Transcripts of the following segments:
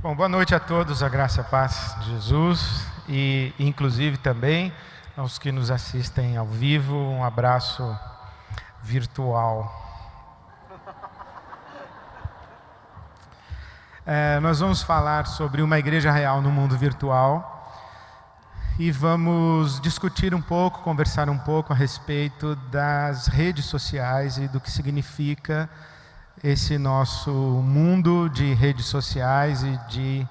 Bom, boa noite a todos, a graça e a paz de Jesus e inclusive também aos que nos assistem ao vivo, um abraço virtual. Nós vamos falar sobre uma igreja real no mundo virtual e vamos discutir um pouco, conversar um pouco a respeito das redes sociais e do que significa esse nosso mundo de redes sociais e de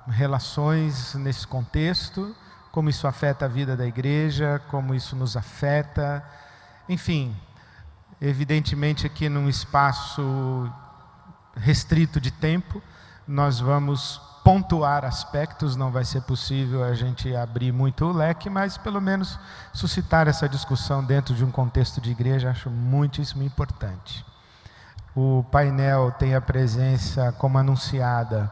relações nesse contexto, como isso afeta a vida da igreja, como isso nos afeta, enfim, evidentemente aqui num espaço restrito de tempo, nós vamos pontuar aspectos, não vai ser possível a gente abrir muito o leque, mas pelo menos suscitar essa discussão dentro de um contexto de igreja, acho muitíssimo importante. O painel tem a presença, como anunciada,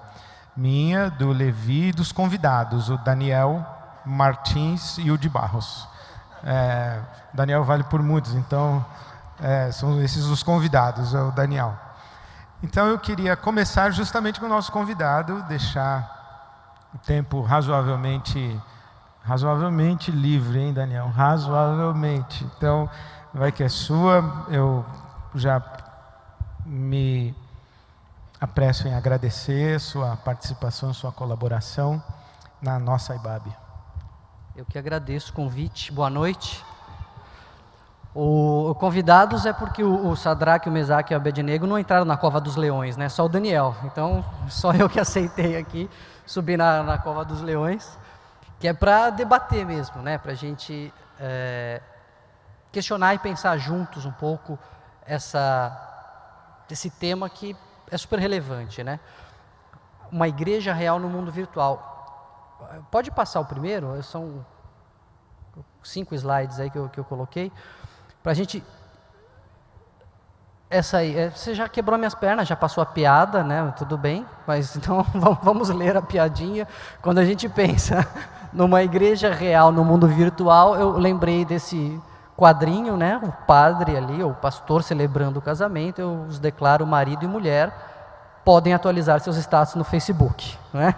minha, do Levi e dos convidados, o Daniel Martins e o de Barros. Daniel vale por muitos, então são esses os convidados, é o Daniel. Então eu queria começar justamente com o nosso convidado, deixar o tempo razoavelmente livre, hein, Daniel? Razoavelmente. Então, vai que é sua, eu já me apresso em agradecer sua participação, sua colaboração na nossa IBAB. Eu que agradeço o convite, boa noite. O convidados é porque o Sadraque, o Mesaque e o Abednego não entraram na cova dos leões, né? Só o Daniel. Então, só eu que aceitei aqui subir na cova dos leões, que é para debater mesmo, né? Para a gente questionar e pensar juntos um pouco esse tema que é super relevante, né? Uma igreja real no mundo virtual. Pode passar o primeiro? São 5 slides aí que eu coloquei. Para a gente... Essa aí, você já quebrou minhas pernas, já passou a piada, né? Tudo bem, mas então vamos ler a piadinha. Quando a gente pensa numa igreja real no mundo virtual, eu lembrei desse quadrinho, né? O padre ali, o pastor celebrando o casamento, eu os declaro marido e mulher, podem atualizar seus status no Facebook, né?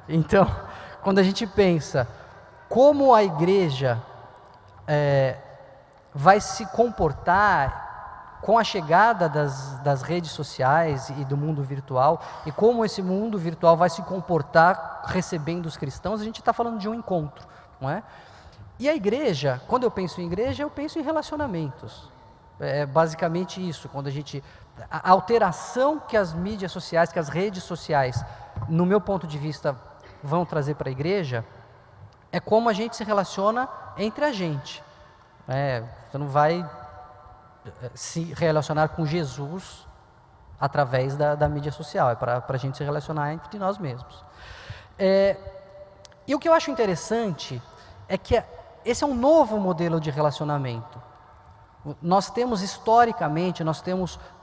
Então, quando a gente pensa como a igreja vai se comportar com a chegada das redes sociais e do mundo virtual, e como esse mundo virtual vai se comportar recebendo os cristãos, a gente está falando de um encontro, não é? E a igreja, quando eu penso em igreja, eu penso em relacionamentos. É basicamente isso, quando a alteração que as mídias sociais, que as redes sociais, no meu ponto de vista, vão trazer para a igreja, é como a gente se relaciona entre a gente. Você não vai se relacionar com Jesus através da mídia social, é para a gente se relacionar entre nós mesmos. E o que eu acho interessante é que esse é um novo modelo de relacionamento. Nós temos historicamente,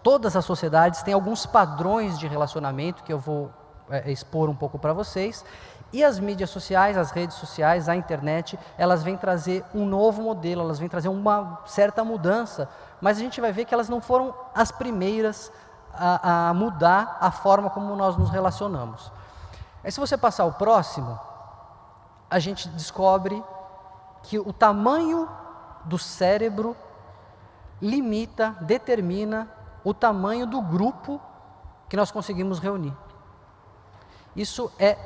todas as sociedades têm alguns padrões de relacionamento que eu vou expor um pouco para vocês, e as mídias sociais, as redes sociais, a internet, elas vêm trazer um novo modelo, elas vêm trazer uma certa mudança, mas a gente vai ver que elas não foram as primeiras a mudar a forma como nós nos relacionamos. Aí, se você passar o próximo, a gente descobre que o tamanho do cérebro determina o tamanho do grupo que nós conseguimos reunir. Isso é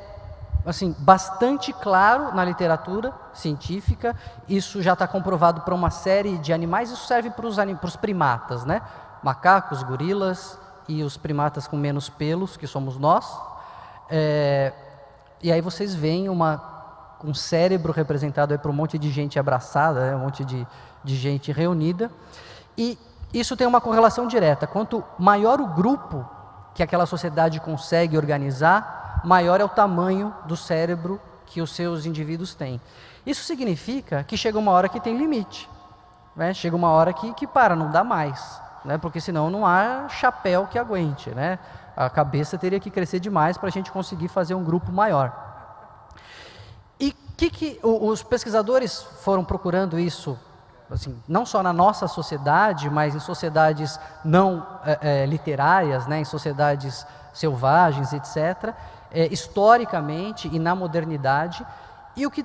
bastante claro na literatura científica, isso já está comprovado para uma série de animais, isso serve para os primatas, né? Macacos, gorilas e os primatas com menos pelos, que somos nós. E aí vocês veem um cérebro representado aí por um monte de gente abraçada, né? Um monte de gente reunida, e isso tem uma correlação direta. Quanto maior o grupo que aquela sociedade consegue organizar, maior é o tamanho do cérebro que os seus indivíduos têm. Isso significa que chega uma hora que tem limite, né? Chega uma hora que não dá mais, né? Porque senão não há chapéu que aguente, né? A cabeça teria que crescer demais para a gente conseguir fazer um grupo maior. E os pesquisadores foram procurando isso assim, não só na nossa sociedade, mas em sociedades não literárias, né, em sociedades selvagens, etc., historicamente e na modernidade. E o que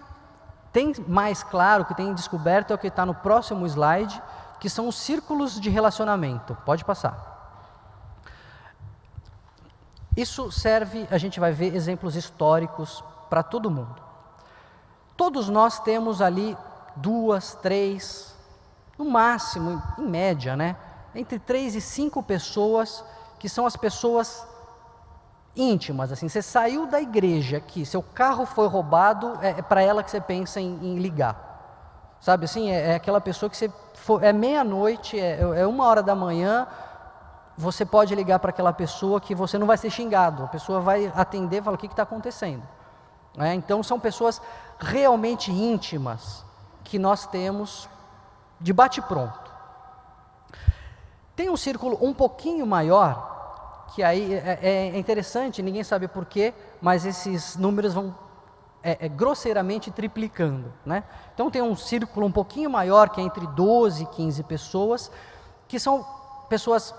tem mais claro, o que tem descoberto, é o que está no próximo slide, que são os círculos de relacionamento. Pode passar. Isso serve, a gente vai ver exemplos históricos para todo mundo. Todos nós temos ali 2, 3, no máximo, em média, né, entre 3 e 5 pessoas, que são as pessoas íntimas. Assim, você saiu da igreja aqui, seu carro foi roubado, é para ela que você pensa em ligar. Sabe assim, é aquela pessoa que é meia-noite, é 1h da manhã, você pode ligar para aquela pessoa que você não vai ser xingado, a pessoa vai atender e falar: o que está acontecendo? Então são pessoas realmente íntimas que nós temos de bate-pronto. Tem um círculo um pouquinho maior, que aí é interessante, ninguém sabe porquê, mas esses números vão grosseiramente triplicando, né? Então tem um círculo um pouquinho maior, que é entre 12 e 15 pessoas, que são pessoas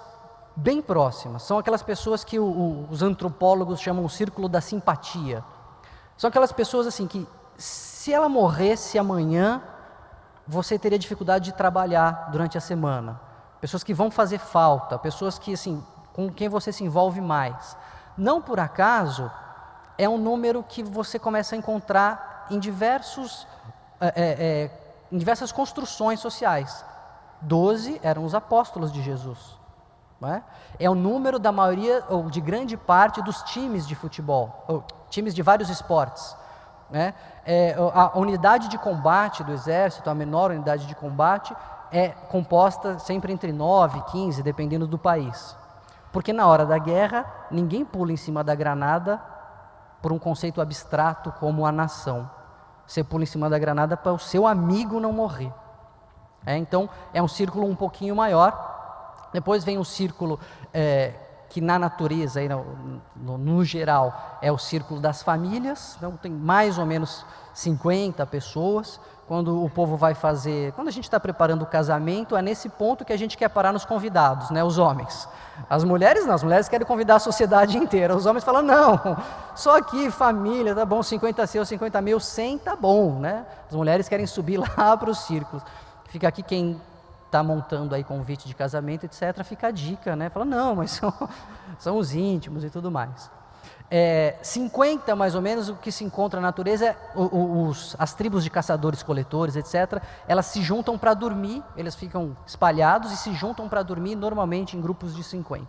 bem próximas, são aquelas pessoas que os antropólogos chamam o círculo da simpatia. São aquelas pessoas assim que, se ela morresse amanhã, você teria dificuldade de trabalhar durante a semana. Pessoas que vão fazer falta, pessoas que, assim, com quem você se envolve mais. Não por acaso, é um número que você começa a encontrar em diversas construções sociais. 12 eram os apóstolos de Jesus. É o número da maioria, ou de grande parte, dos times de futebol, ou times de vários esportes. A unidade de combate do exército, a menor unidade de combate, é composta sempre entre 9 e 15, dependendo do país. Porque na hora da guerra, ninguém pula em cima da granada por um conceito abstrato como a nação. Você pula em cima da granada para o seu amigo não morrer. Então, é um círculo um pouquinho maior. Depois vem um círculo que na natureza, no geral, é o círculo das famílias. Então tem mais ou menos 50 pessoas. Quando o povo vai fazer, quando a gente está preparando o casamento, é nesse ponto que a gente quer parar nos convidados, né, os homens. As mulheres não, as mulheres querem convidar a sociedade inteira. Os homens falam: não, só aqui, família, tá bom, 50 seus, 50 mil, 100 tá bom, né? As mulheres querem subir lá para os círculos. Fica aqui quem está montando aí convite de casamento, etc., fica a dica, né? Fala: não, mas são os íntimos e tudo mais. 50, mais ou menos, o que se encontra na natureza, as tribos de caçadores-coletores, etc., elas se juntam para dormir, eles ficam espalhados e se juntam para dormir, normalmente em grupos de 50.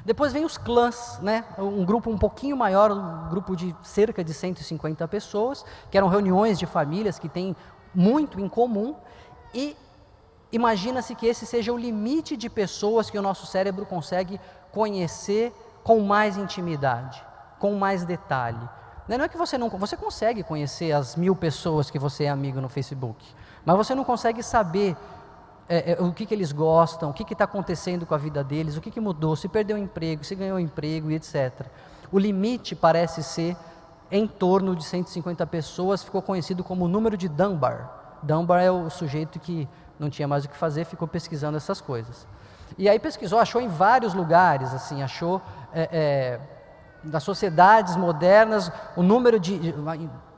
Depois vem os clãs, né? Um grupo um pouquinho maior, um grupo de cerca de 150 pessoas, que eram reuniões de famílias que têm muito em comum, e imagina-se que esse seja o limite de pessoas que o nosso cérebro consegue conhecer com mais intimidade, com mais detalhe. Não é que você consegue conhecer as 1000 pessoas que você é amigo no Facebook, mas você não consegue saber o que eles gostam, o que está acontecendo com a vida deles, o que mudou, se perdeu o emprego, se ganhou o emprego e etc. O limite parece ser em torno de 150 pessoas, ficou conhecido como o número de Dunbar. Dunbar é o sujeito que não tinha mais o que fazer, ficou pesquisando essas coisas. E aí pesquisou, achou em vários lugares, assim, achou das sociedades modernas, o número de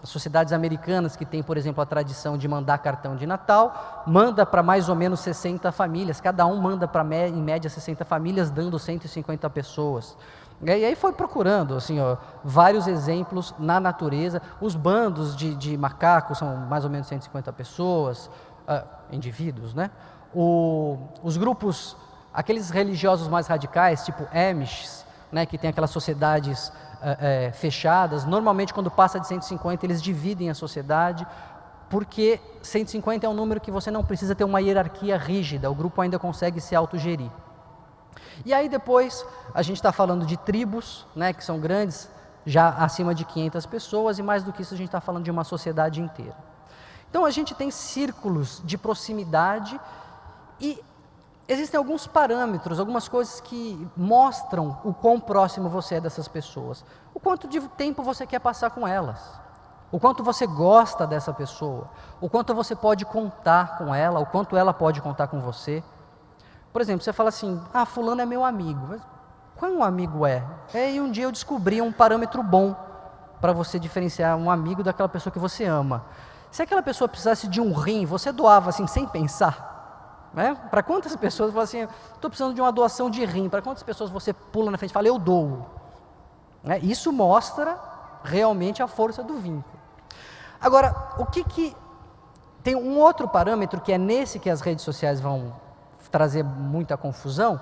sociedades americanas que tem, por exemplo, a tradição de mandar cartão de Natal, manda para mais ou menos 60 famílias, cada um manda para, em média, 60 famílias, dando 150 pessoas. E aí foi procurando, assim, vários exemplos na natureza. Os bandos de macacos são mais ou menos 150 pessoas, indivíduos, né? Os grupos, aqueles religiosos mais radicais, tipo Amish, né, que tem aquelas sociedades fechadas, normalmente quando passa de 150 eles dividem a sociedade, porque 150 é um número que você não precisa ter uma hierarquia rígida, o grupo ainda consegue se autogerir. E aí depois a gente está falando de tribos, né, que são grandes, já acima de 500 pessoas, e mais do que isso a gente está falando de uma sociedade inteira. Então a gente tem círculos de proximidade e existem alguns parâmetros, algumas coisas que mostram o quão próximo você é dessas pessoas, o quanto de tempo você quer passar com elas. o quanto você gosta dessa pessoa, o quanto você pode contar com ela, o quanto ela pode contar com você. Por exemplo, você fala assim, fulano é meu amigo. Mas qual amigo é? E um dia eu descobri um parâmetro bom para você diferenciar um amigo daquela pessoa que você ama. Se aquela pessoa precisasse de um rim, você doava assim, sem pensar? Né? Para quantas pessoas, você fala assim, estou precisando de uma doação de rim, para quantas pessoas você pula na frente e fala, eu dou? Né? Isso mostra realmente a força do vínculo. Agora, tem um outro parâmetro, que é nesse que as redes sociais vão trazer muita confusão,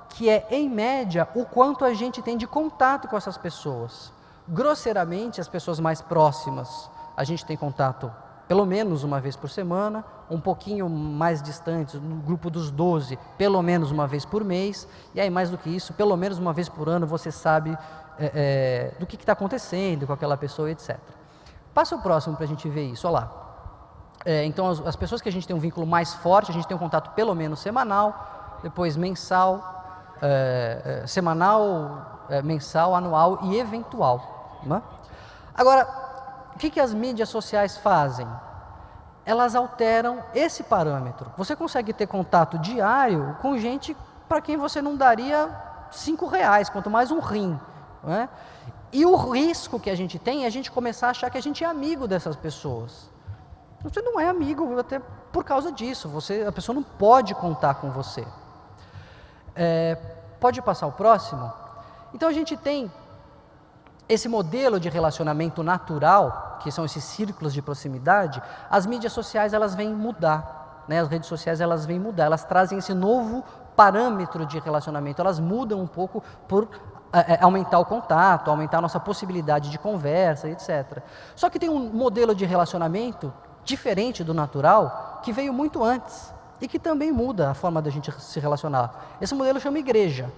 que é, em média, o quanto a gente tem de contato com essas pessoas. Grosseiramente, as pessoas mais próximas, a gente tem contato pelo menos uma vez por semana, um pouquinho mais distantes, no grupo dos 12, pelo menos uma vez por mês, e aí mais do que isso, pelo menos uma vez por ano você sabe do que está acontecendo com aquela pessoa, etc. Passa o próximo para a gente ver isso, olha lá. Então as pessoas que a gente tem um vínculo mais forte, a gente tem um contato pelo menos semanal, depois mensal, semanal, mensal, anual e eventual. Né? Agora, o que as mídias sociais fazem? Elas alteram esse parâmetro. Você consegue ter contato diário com gente para quem você não daria R$5, quanto mais um rim. Né? E o risco que a gente tem é a gente começar a achar que a gente é amigo dessas pessoas. Você não é amigo até por causa disso, a pessoa não pode contar com você. Pode passar o próximo? Então a gente tem esse modelo de relacionamento natural, que são esses círculos de proximidade. As mídias sociais elas vêm mudar, né? As redes sociais elas vêm mudar, elas trazem esse novo parâmetro de relacionamento, elas mudam um pouco por aumentar o contato, aumentar a nossa possibilidade de conversa, etc. Só que tem um modelo de relacionamento diferente do natural, que veio muito antes e que também muda a forma da gente se relacionar. Esse modelo chama igreja.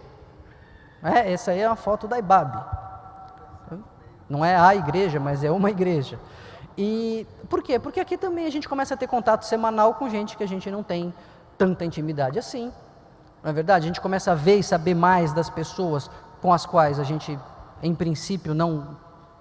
Essa aí é uma foto da IBAB. Não é a igreja, mas é uma igreja. E por quê? Porque aqui também a gente começa a ter contato semanal com gente que a gente não tem tanta intimidade assim. Não é verdade? A gente começa a ver e saber mais das pessoas com as quais a gente, em princípio, não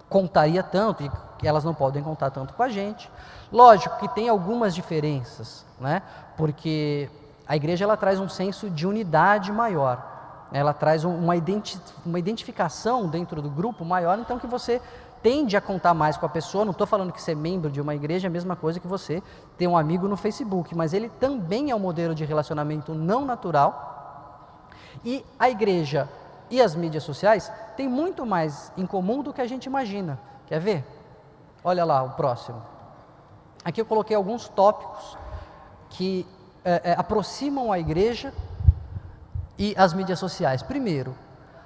contaria tanto, e que elas não podem contar tanto com a gente. Lógico que tem algumas diferenças, né? Porque a igreja ela traz um senso de unidade maior, ela traz uma identificação dentro do grupo maior, então que você tende a contar mais com a pessoa. Não estou falando que ser membro de uma igreja é a mesma coisa que você ter um amigo no Facebook, mas ele também é um modelo de relacionamento não natural, e a igreja e as mídias sociais têm muito mais em comum do que a gente imagina. Quer ver? Olha lá o próximo. Aqui eu coloquei alguns tópicos que aproximam a igreja e as mídias sociais. Primeiro,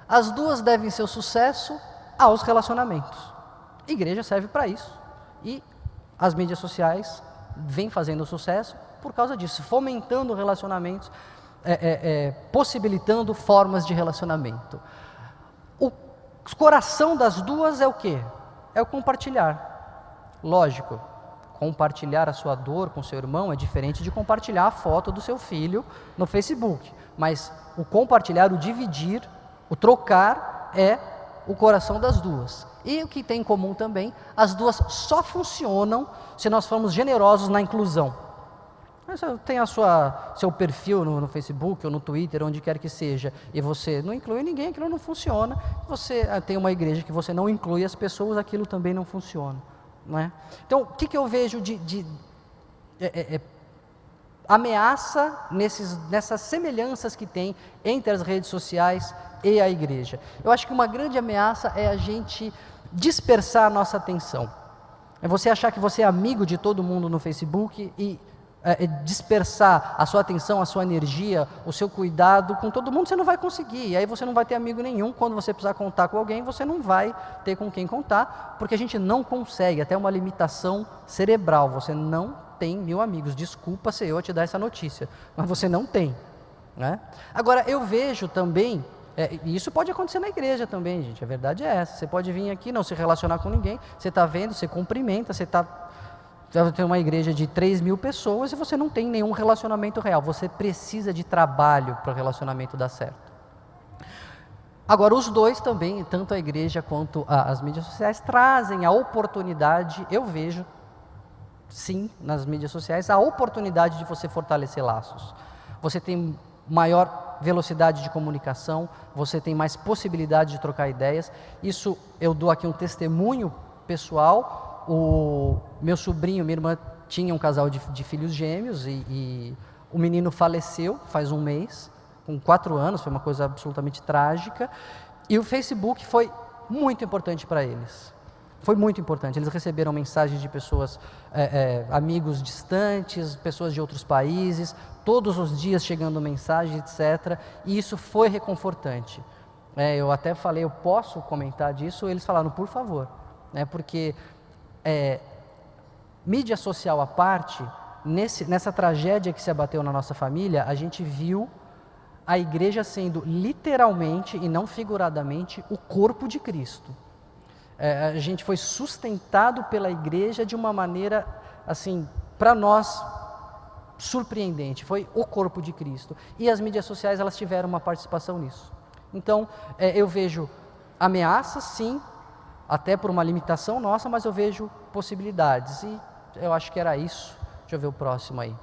as duas devem seu sucesso aos relacionamentos. A igreja serve para isso e as mídias sociais vêm fazendo sucesso por causa disso, fomentando relacionamentos, possibilitando formas de relacionamento. O coração das duas é o quê? É o compartilhar. Lógico, compartilhar a sua dor com seu irmão é diferente de compartilhar a foto do seu filho no Facebook, mas o compartilhar, o dividir, o trocar é o coração das duas. E o que tem em comum também, as duas só funcionam se nós formos generosos na inclusão. Você tem seu perfil no Facebook ou no Twitter, onde quer que seja, e você não inclui ninguém, aquilo não funciona. Você tem uma igreja que você não inclui as pessoas, aquilo também não funciona. Não é? Então, o que eu vejo de ameaça nessas semelhanças que tem entre as redes sociais e a igreja? Eu acho que uma grande ameaça é a gente dispersar a nossa atenção. É você achar que você é amigo de todo mundo no Facebook e dispersar a sua atenção, a sua energia, o seu cuidado com todo mundo. Você não vai conseguir, e aí você não vai ter amigo nenhum. Quando você precisar contar com alguém, você não vai ter com quem contar, porque a gente não consegue, até uma limitação cerebral, você não tem 1000 amigos. Desculpa se eu te dar essa notícia, mas você não tem, né? Agora, eu vejo também, e isso pode acontecer na igreja também, gente, a verdade é essa. Você pode vir aqui, não se relacionar com ninguém, você está vendo, você cumprimenta, você tem uma igreja de 3.000 pessoas e você não tem nenhum relacionamento real. Você precisa de trabalho para o relacionamento dar certo. Agora, os dois também, tanto a igreja quanto as mídias sociais, trazem a oportunidade, eu vejo, sim, nas mídias sociais, a oportunidade de você fortalecer laços. Você tem maior velocidade de comunicação, você tem mais possibilidade de trocar ideias. Isso eu dou aqui um testemunho pessoal. O meu sobrinho, minha irmã, tinha um casal de filhos gêmeos e o menino faleceu faz um mês, com 4 anos, foi uma coisa absolutamente trágica, e o Facebook foi muito importante para eles. Foi muito importante. Eles receberam mensagens de pessoas, amigos distantes, pessoas de outros países, todos os dias chegando mensagens, etc. E isso foi reconfortante. Eu até falei, eu posso comentar disso? Eles falaram, por favor. Porque mídia social à parte, nessa tragédia que se abateu na nossa família, a gente viu a igreja sendo literalmente e não figuradamente o corpo de Cristo. A gente foi sustentado pela igreja de uma maneira, assim, para nós, surpreendente. Foi o corpo de Cristo. E as mídias sociais, elas tiveram uma participação nisso. Então, eu vejo ameaças, sim, até por uma limitação nossa, mas eu vejo possibilidades. E eu acho que era isso. Deixa eu ver o próximo aí.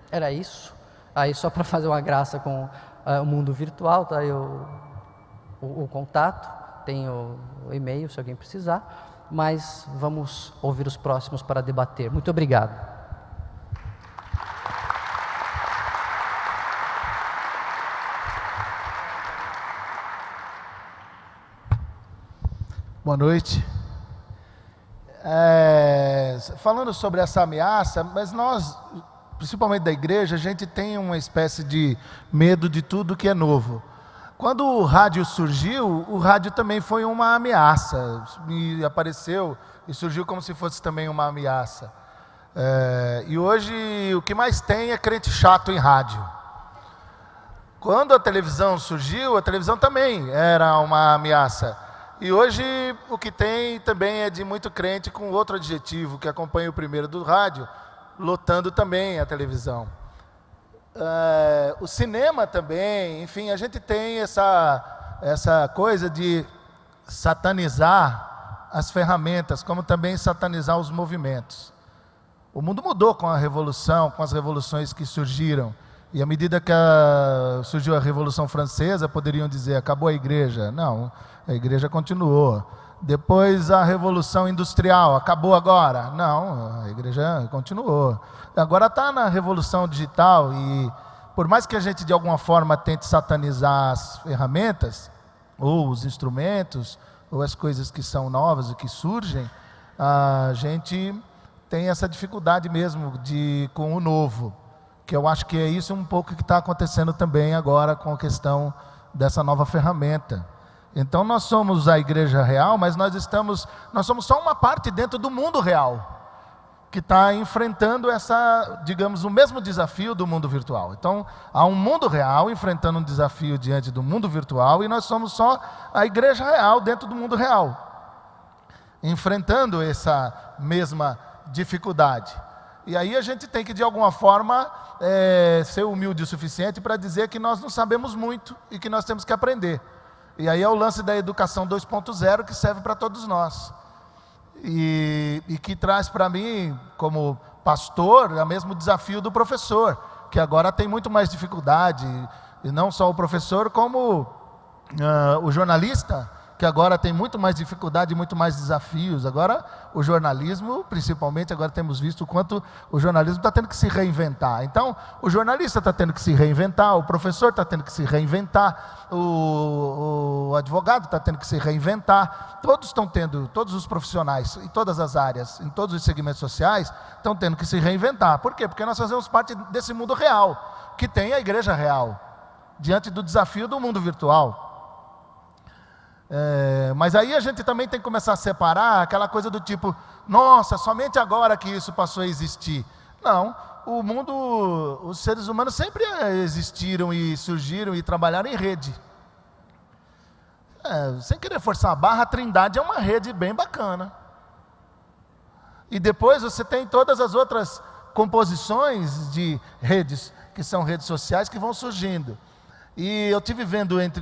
Era isso. Aí, só para fazer uma graça com o mundo virtual, tá aí o contato. Tem o e-mail, se alguém precisar, mas vamos ouvir os próximos para debater. Muito obrigado. Boa noite. Falando sobre essa ameaça, mas nós, principalmente da igreja, a gente tem uma espécie de medo de tudo que é novo. Quando o rádio surgiu, o rádio também foi uma ameaça, e apareceu e surgiu como se fosse também uma ameaça. E hoje o que mais tem é crente chato em rádio. Quando a televisão surgiu, a televisão também era uma ameaça. E hoje o que tem também é de muito crente com outro adjetivo, que acompanha o primeiro do rádio, lotando também a televisão. O cinema também, enfim, a gente tem essa coisa de satanizar as ferramentas, como também satanizar os movimentos. O mundo mudou com a revolução, com as revoluções que surgiram, e à medida que surgiu a Revolução Francesa, poderiam dizer, acabou a igreja. Não, a igreja continuou. Depois a Revolução Industrial, acabou agora? Não, a igreja continuou. Agora está na Revolução Digital e por mais que a gente de alguma forma tente satanizar as ferramentas, ou os instrumentos, ou as coisas que são novas e que surgem, a gente tem essa dificuldade mesmo com o novo, que eu acho que é isso um pouco que está acontecendo também agora com a questão dessa nova ferramenta. Então nós somos a igreja real, mas nós somos só uma parte dentro do mundo real, que está enfrentando digamos, o mesmo desafio do mundo virtual. Então, há um mundo real enfrentando um desafio diante do mundo virtual, e nós somos só a igreja real dentro do mundo real, enfrentando essa mesma dificuldade. E aí a gente tem que, de alguma forma, ser humilde o suficiente para dizer que nós não sabemos muito e que nós temos que aprender. E aí é o lance da educação 2.0 que serve para todos nós. E que traz para mim, como pastor, o mesmo desafio do professor, que agora tem muito mais dificuldade, e não só o professor, como o jornalista, que agora tem muito mais dificuldade, muito mais desafios. Agora o jornalismo, principalmente, agora temos visto o quanto o jornalismo está tendo que se reinventar. Então, o jornalista está tendo que se reinventar, o professor está tendo que se reinventar, o advogado está tendo que se reinventar. Todos os profissionais, em todas as áreas, em todos os segmentos sociais, estão tendo que se reinventar. Por quê? Porque nós fazemos parte desse mundo real, que tem a igreja real, diante do desafio do mundo virtual. Mas aí a gente também tem que começar a separar aquela coisa do tipo, nossa, somente agora que isso passou a existir. Não, o mundo, os seres humanos sempre existiram e surgiram e trabalharam em rede. Sem querer forçar a barra, a Trindade é uma rede bem bacana. E depois você tem todas as outras composições de redes, que são redes sociais, que vão surgindo. E eu tive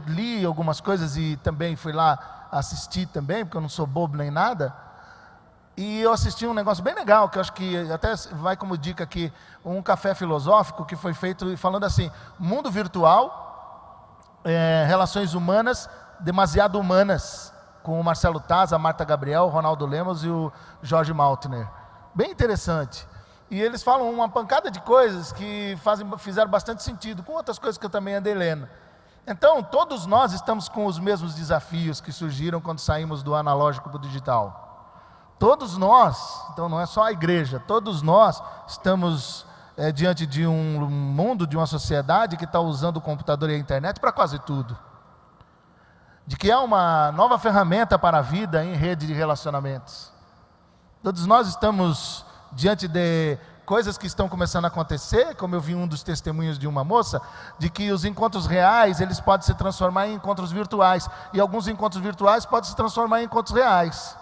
li algumas coisas e também fui lá assistir também, porque eu não sou bobo nem nada. E eu assisti um negócio bem legal, que eu acho que até vai como dica aqui, um café filosófico que foi feito falando assim, mundo virtual, relações humanas, demasiado humanas, com o Marcelo Taz, a Marta Gabriel, o Ronaldo Lemos e o Jorge Maltner. Bem interessante. E eles falam uma pancada de coisas que fizeram bastante sentido, com outras coisas que eu também andei lendo. Então, todos nós estamos com os mesmos desafios que surgiram quando saímos do analógico para o digital. Todos nós, então não é só a igreja, todos nós estamos diante de um mundo, de uma sociedade que está usando o computador e a internet para quase tudo. De que é uma nova ferramenta para a vida em rede de relacionamentos. Todos nós estamos diante de coisas que estão começando a acontecer, como eu vi um dos testemunhos de uma moça, de que os encontros reais, eles podem se transformar em encontros virtuais, e alguns encontros virtuais podem se transformar em encontros reais.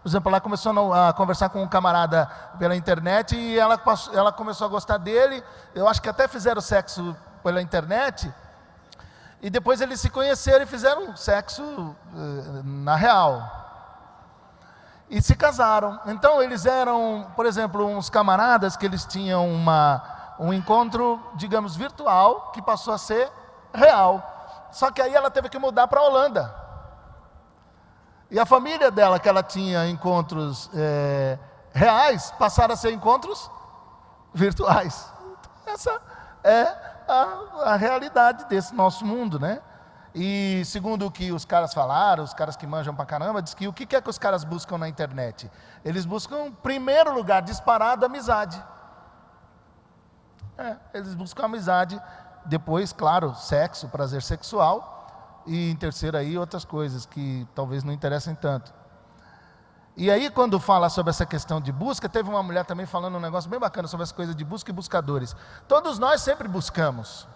Por exemplo, ela começou a conversar com um camarada pela internet, e ela começou a gostar dele, eu acho que até fizeram sexo pela internet, e depois eles se conheceram e fizeram sexo na real. E se casaram. Então eles eram, por exemplo, uns camaradas que eles tinham um encontro, digamos, virtual, que passou a ser real. Só que aí ela teve que mudar para a Holanda. E a família dela, que ela tinha encontros reais, passaram a ser encontros virtuais. Essa é a realidade desse nosso mundo, né? E segundo o que os caras falaram, os caras que manjam pra caramba, diz que o que é que os caras buscam na internet? Eles buscam, em primeiro lugar, disparado, amizade. Eles buscam amizade, depois, claro, sexo, prazer sexual, e em terceiro aí outras coisas que talvez não interessem tanto. E aí quando fala sobre essa questão de busca, teve uma mulher também falando um negócio bem bacana sobre essa coisa de busca e buscadores. Todos nós sempre buscamos.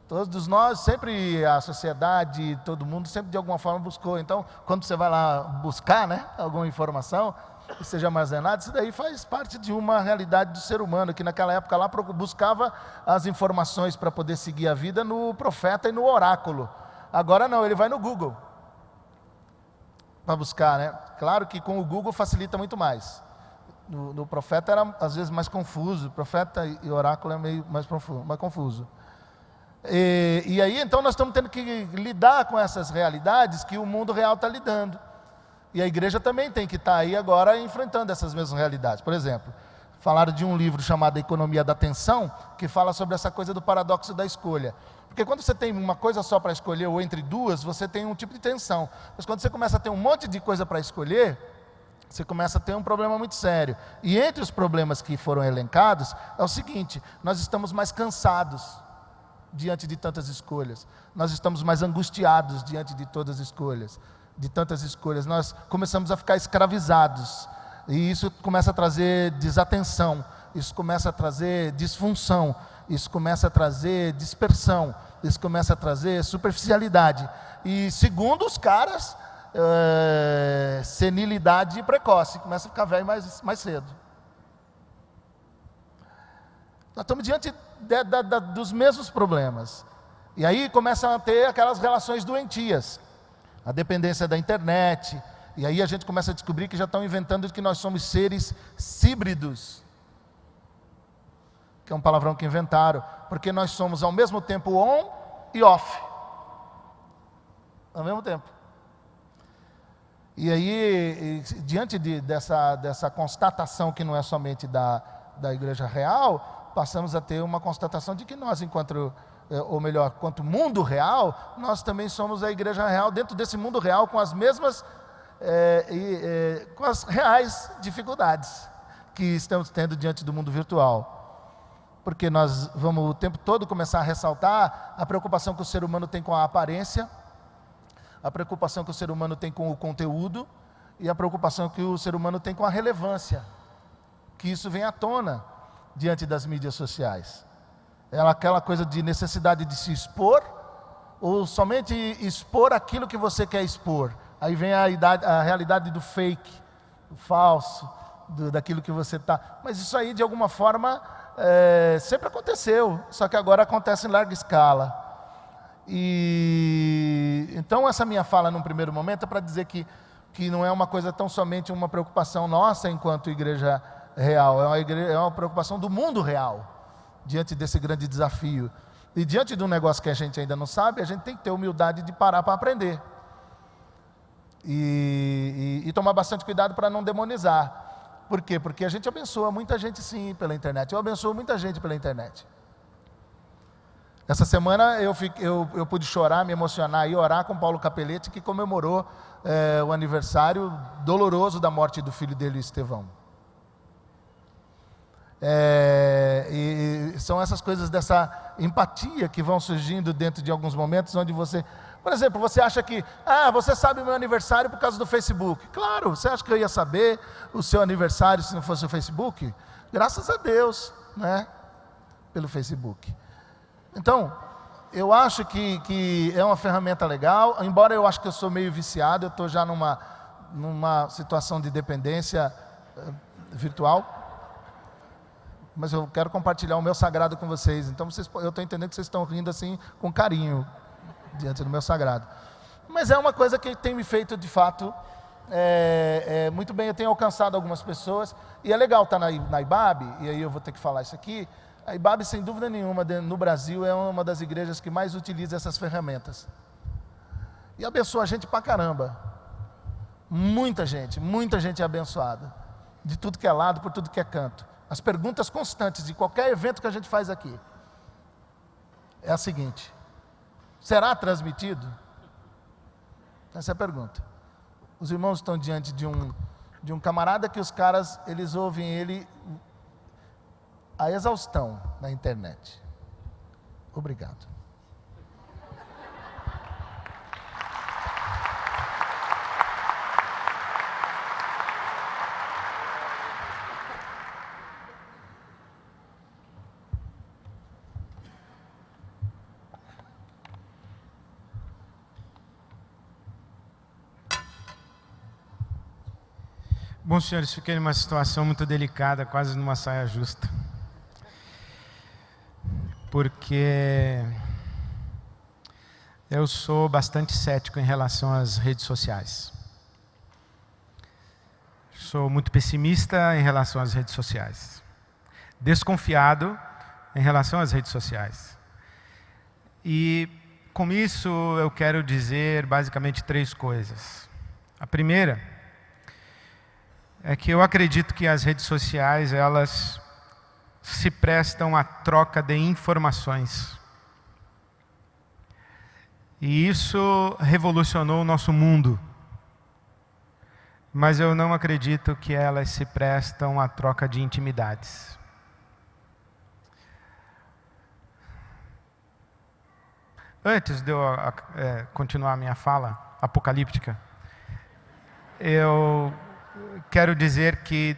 Todos nós, sempre a sociedade, todo mundo sempre de alguma forma buscou. Então, quando você vai lá buscar, né, alguma informação, que seja armazenada, isso daí faz parte de uma realidade do ser humano, que naquela época lá buscava as informações para poder seguir a vida no profeta e no oráculo. Agora não, ele vai no Google para buscar, né? Claro que com o Google facilita muito mais. No profeta era às vezes mais confuso, profeta e oráculo é meio mais confuso. E aí então nós estamos tendo que lidar com essas realidades que o mundo real está lidando. E a igreja também tem que estar aí agora enfrentando essas mesmas realidades. Por exemplo, falaram de um livro chamado Economia da Atenção, que fala sobre essa coisa do paradoxo da escolha. Porque quando você tem uma coisa só para escolher ou entre duas, você tem um tipo de tensão. Mas quando você começa a ter um monte de coisa para escolher, você começa a ter um problema muito sério. E entre os problemas que foram elencados, é o seguinte: nós estamos mais cansados diante de tantas escolhas. Nós estamos mais angustiados diante de todas as escolhas, de tantas escolhas. Nós começamos a ficar escravizados. E isso começa a trazer desatenção, isso começa a trazer disfunção, isso começa a trazer dispersão, isso começa a trazer superficialidade. E segundo os caras, senilidade precoce, começa a ficar velho mais cedo. Nós estamos diante dos mesmos problemas. E aí começam a ter aquelas relações doentias, a dependência da internet. E aí a gente começa a descobrir que já estão inventando que nós somos seres híbridos, que é um palavrão que inventaram, porque nós somos ao mesmo tempo on e off, ao mesmo tempo. E aí, diante dessa constatação que não é somente da igreja real, passamos a ter uma constatação de que nós, enquanto mundo real, nós também somos a igreja real, dentro desse mundo real, com as mesmas, com as reais dificuldades que estamos tendo diante do mundo virtual. Porque nós vamos o tempo todo começar a ressaltar a preocupação que o ser humano tem com a aparência, a preocupação que o ser humano tem com o conteúdo e a preocupação que o ser humano tem com a relevância, que isso vem à tona diante das mídias sociais. É aquela coisa de necessidade de se expor, ou somente expor aquilo que você quer expor. Aí vem a realidade do fake, do falso, daquilo que você está. Mas isso aí, de alguma forma, sempre aconteceu, só que agora acontece em larga escala. E então essa minha fala num primeiro momento é para dizer que não é uma coisa tão somente uma preocupação nossa enquanto igreja real, é uma preocupação do mundo real, diante desse grande desafio. E diante de um negócio que a gente ainda não sabe, a gente tem que ter humildade de parar para aprender. E tomar bastante cuidado para não demonizar. Por quê? Porque a gente abençoa muita gente sim pela internet. Eu abençoo muita gente pela internet. Essa semana eu pude chorar, me emocionar e orar com Paulo Capelletti, que comemorou o aniversário doloroso da morte do filho dele, Estevão. E são essas coisas dessa empatia que vão surgindo dentro de alguns momentos onde você... Por exemplo, você acha que, você sabe o meu aniversário por causa do Facebook. Claro, você acha que eu ia saber o seu aniversário se não fosse o Facebook? Graças a Deus, né? Pelo Facebook. Então, eu acho que é uma ferramenta legal, embora eu acho que eu sou meio viciado, eu estou já numa situação de dependência virtual, mas eu quero compartilhar o meu sagrado com vocês, então eu estou entendendo que vocês estão rindo assim com carinho, diante do meu sagrado. Mas é uma coisa que tem me feito de fato muito bem, eu tenho alcançado algumas pessoas, e é legal estar na IBAB, e aí eu vou ter que falar isso aqui. A IBAB, sem dúvida nenhuma, no Brasil, é uma das igrejas que mais utiliza essas ferramentas. E abençoa a gente pra caramba. Muita gente é abençoada. De tudo que é lado, por tudo que é canto. As perguntas constantes de qualquer evento que a gente faz aqui é a seguinte: será transmitido? Essa é a pergunta. Os irmãos estão diante de um camarada que os caras, eles ouvem ele a exaustão na internet. Obrigado. Bom, senhores, fiquei numa situação muito delicada, quase numa saia justa. Porque eu sou bastante cético em relação às redes sociais. Sou muito pessimista em relação às redes sociais. Desconfiado em relação às redes sociais. E com isso eu quero dizer basicamente 3 coisas. A primeira é que eu acredito que as redes sociais, elas se prestam à troca de informações. E isso revolucionou o nosso mundo. Mas eu não acredito que elas se prestam à troca de intimidades. Antes de eu continuar a minha fala apocalíptica, eu quero dizer que,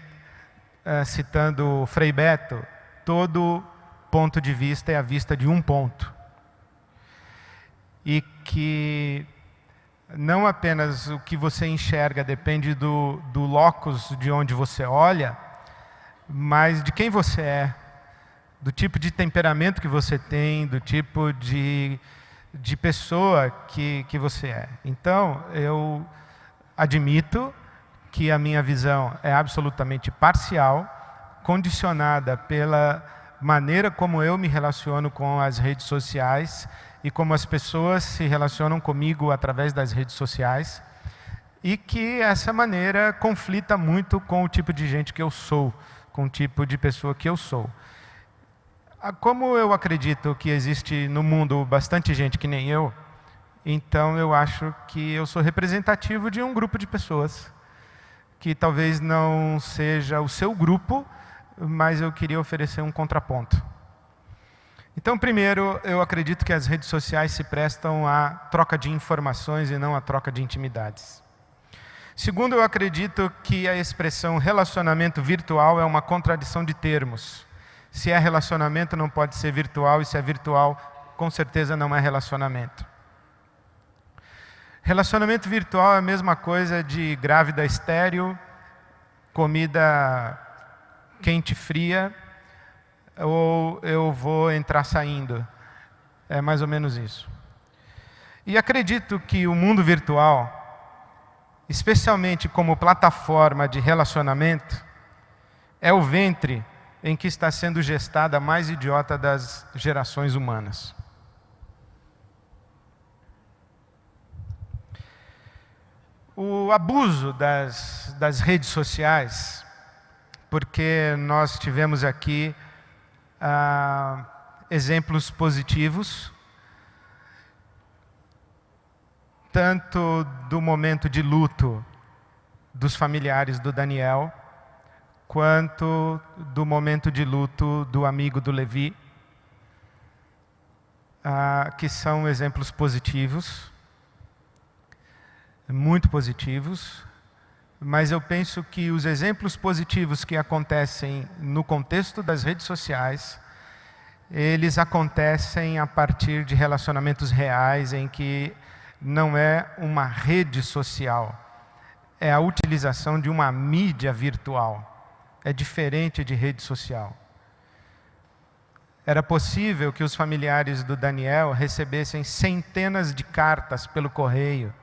citando Frei Beto, todo ponto de vista é a vista de um ponto. E que não apenas o que você enxerga depende do locus de onde você olha, mas de quem você é, do tipo de temperamento que você tem, do tipo de pessoa que você é. Então, eu admito que a minha visão é absolutamente parcial, condicionada pela maneira como eu me relaciono com as redes sociais e como as pessoas se relacionam comigo através das redes sociais, e que essa maneira conflita muito com o tipo de gente que eu sou, com o tipo de pessoa que eu sou. Como eu acredito que existe no mundo bastante gente que nem eu, então eu acho que eu sou representativo de um grupo de pessoas que talvez não seja o seu grupo, mas eu queria oferecer um contraponto. Então, primeiro, eu acredito que as redes sociais se prestam à troca de informações e não à troca de intimidades. Segundo, eu acredito que a expressão relacionamento virtual é uma contradição de termos. Se é relacionamento, não pode ser virtual, e se é virtual, com certeza não é relacionamento. Relacionamento virtual é a mesma coisa de grávida estéril, comida quente e fria, ou eu vou entrar saindo. É mais ou menos isso. E acredito que o mundo virtual, especialmente como plataforma de relacionamento, é o ventre em que está sendo gestada a mais idiota das gerações humanas. O abuso das redes sociais, porque nós tivemos aqui exemplos positivos, tanto do momento de luto dos familiares do Daniel, quanto do momento de luto do amigo do Levi, que são exemplos positivos, muito positivos, mas eu penso que os exemplos positivos que acontecem no contexto das redes sociais, eles acontecem a partir de relacionamentos reais em que não é uma rede social, é a utilização de uma mídia virtual. É diferente de rede social. Era possível que os familiares do Daniel recebessem centenas de cartas pelo correio.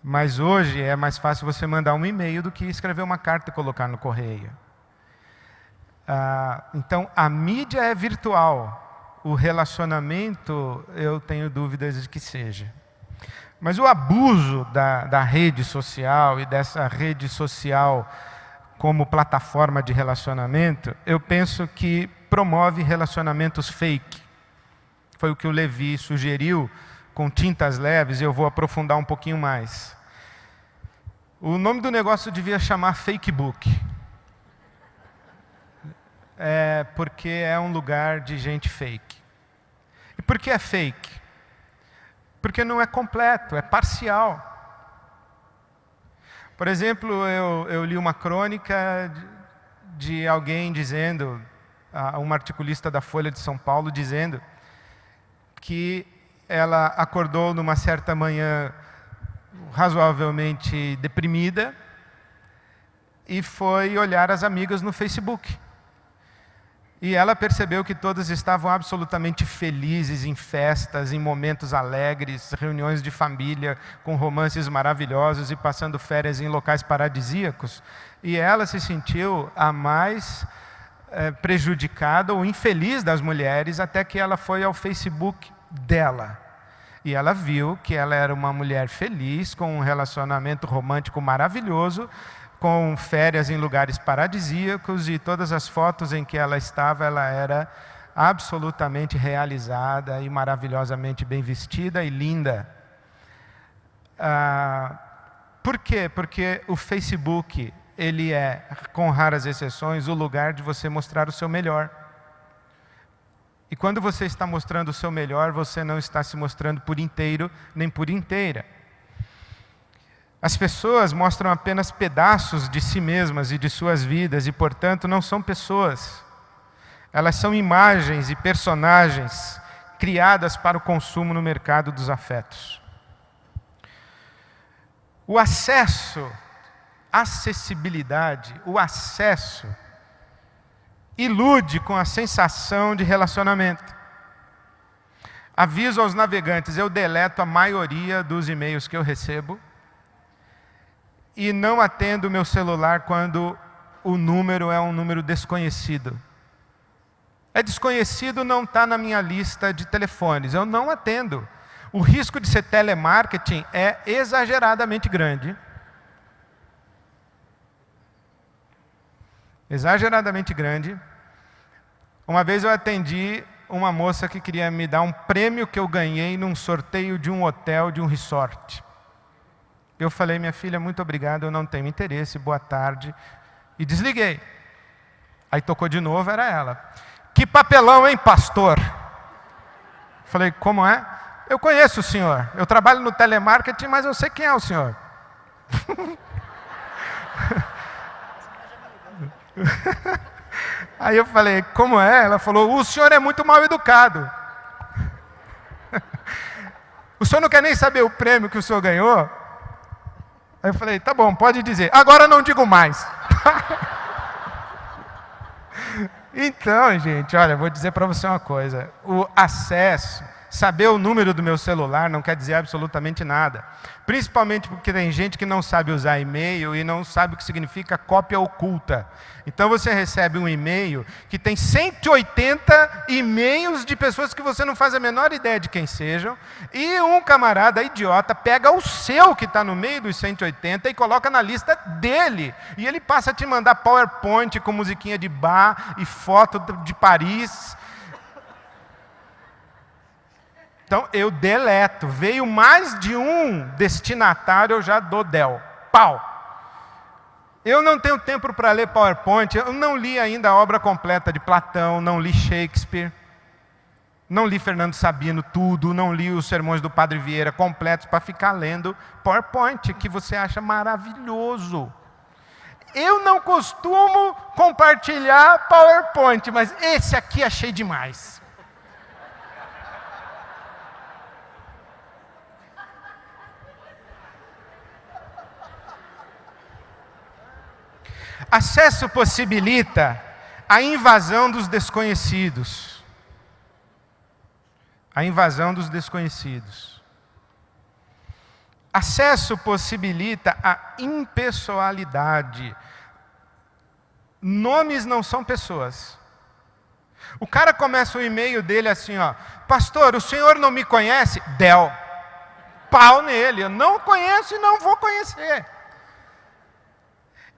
Mas hoje é mais fácil você mandar um e-mail do que escrever uma carta e colocar no correio. Então, a mídia é virtual. O relacionamento, eu tenho dúvidas de que seja. Mas o abuso da rede social e dessa rede social como plataforma de relacionamento, eu penso que promove relacionamentos fake. Foi o que o Levi sugeriu com tintas leves, e eu vou aprofundar um pouquinho mais. O nome do negócio devia chamar Facebook. Porque é um lugar de gente fake. E por que é fake? Porque não é completo, é parcial. Por exemplo, eu li uma crônica de alguém dizendo, uma articulista da Folha de São Paulo, dizendo que ela acordou numa certa manhã razoavelmente deprimida e foi olhar as amigas no Facebook. E ela percebeu que todas estavam absolutamente felizes em festas, em momentos alegres, reuniões de família, com romances maravilhosos e passando férias em locais paradisíacos. E ela se sentiu a mais prejudicada ou infeliz das mulheres, até que ela foi ao Facebook dela. E ela viu que ela era uma mulher feliz, com um relacionamento romântico maravilhoso, com férias em lugares paradisíacos, e todas as fotos em que ela estava, ela era absolutamente realizada e maravilhosamente bem vestida e linda. Por quê? Porque o Facebook, ele é, com raras exceções, o lugar de você mostrar o seu melhor. E quando você está mostrando o seu melhor, você não está se mostrando por inteiro, nem por inteira. As pessoas mostram apenas pedaços de si mesmas e de suas vidas, e, portanto, não são pessoas. Elas são imagens e personagens criadas para o consumo no mercado dos afetos. O acessibilidade, o acesso, ilude com a sensação de relacionamento. Aviso aos navegantes, eu deleto a maioria dos e-mails que eu recebo e não atendo o meu celular quando o número é um número desconhecido. É desconhecido, não está na minha lista de telefones, eu não atendo. O risco de ser telemarketing é exageradamente grande. Exageradamente grande. Uma vez eu atendi uma moça que queria me dar um prêmio que eu ganhei num sorteio de um hotel, de um resort. Eu falei, minha filha, muito obrigado, eu não tenho interesse, boa tarde. E desliguei. Aí tocou de novo, era ela. Que papelão, hein, pastor? Falei, como é? Eu conheço o senhor. Eu trabalho no telemarketing, mas eu sei quem é o senhor. Aí eu falei, como é? Ela falou, o senhor é muito mal educado. O senhor não quer nem saber o prêmio que o senhor ganhou? Aí eu falei, tá bom, pode dizer. Agora não digo mais. Então, gente, olha, vou dizer para você uma coisa. O acesso saber o número do meu celular não quer dizer absolutamente nada. Principalmente porque tem gente que não sabe usar e-mail e não sabe o que significa cópia oculta. Então você recebe um e-mail que tem 180 e-mails de pessoas que você não faz a menor ideia de quem sejam, e um camarada idiota pega o seu que está no meio dos 180 e coloca na lista dele. E ele passa a te mandar PowerPoint com musiquinha de bar e foto de Paris. Então eu deleto. Veio mais de um destinatário, eu já dou del. Pau. Eu não tenho tempo para ler PowerPoint. Eu não li ainda a obra completa de Platão, não li Shakespeare, não li Fernando Sabino tudo, não li os sermões do Padre Vieira completos para ficar lendo PowerPoint, que você acha maravilhoso. Eu não costumo compartilhar PowerPoint, mas esse aqui achei demais. Acesso possibilita a invasão dos desconhecidos. A invasão dos desconhecidos. Acesso possibilita a impessoalidade. Nomes não são pessoas. O cara começa o e-mail dele assim, ó: pastor, o senhor não me conhece? Del. Pau nele, eu não conheço e não vou conhecer.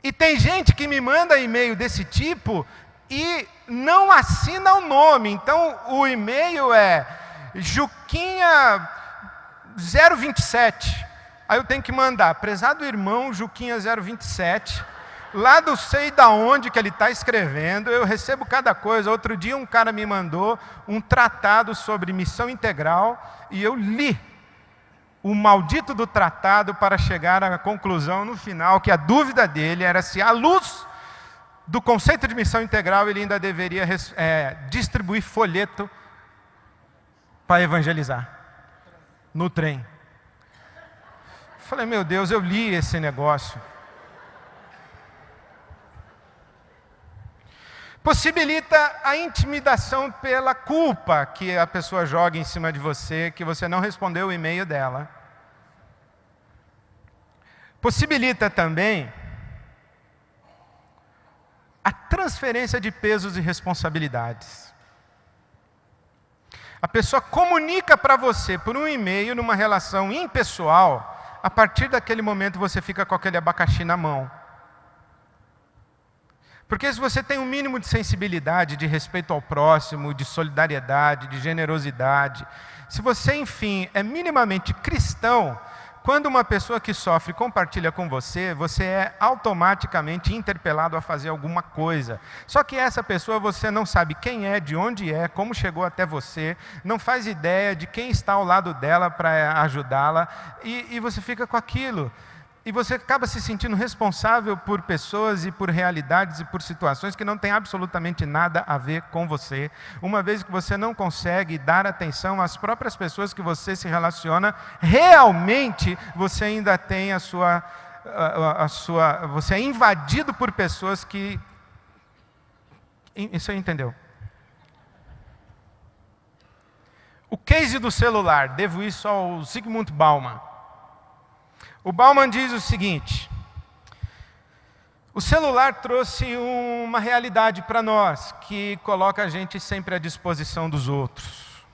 E tem gente que me manda e-mail desse tipo e não assina o nome. Então o e-mail é Juquinha 027. Aí eu tenho que mandar: prezado irmão Juquinha 027, lá do sei da onde que ele está escrevendo, eu recebo cada coisa. Outro dia um cara me mandou um tratado sobre missão integral e eu li o maldito do tratado para chegar à conclusão no final que a dúvida dele era se, à luz do conceito de missão integral, ele ainda deveria distribuir folheto para evangelizar no trem. Falei, meu Deus, eu li esse negócio. Possibilita a intimidação pela culpa que a pessoa joga em cima de você, que você não respondeu o e-mail dela. Possibilita também a transferência de pesos e responsabilidades. A pessoa comunica para você por um e-mail, numa relação impessoal, a partir daquele momento você fica com aquele abacaxi na mão. Porque se você tem um mínimo de sensibilidade, de respeito ao próximo, de solidariedade, de generosidade, se você, enfim, é minimamente cristão, quando uma pessoa que sofre compartilha com você, você é automaticamente interpelado a fazer alguma coisa. Só que essa pessoa você não sabe quem é, de onde é, como chegou até você, não faz ideia de quem está ao lado dela para ajudá-la, e você fica com aquilo. E você acaba se sentindo responsável por pessoas e por realidades e por situações que não têm absolutamente nada a ver com você. Uma vez que você não consegue dar atenção às próprias pessoas que você se relaciona, realmente você ainda tem você é invadido por pessoas que... Isso aí entendeu? O case do celular, devo isso ao Zygmunt Bauman. O Bauman diz o seguinte: o celular trouxe uma realidade para nós, que coloca a gente sempre à disposição dos outros.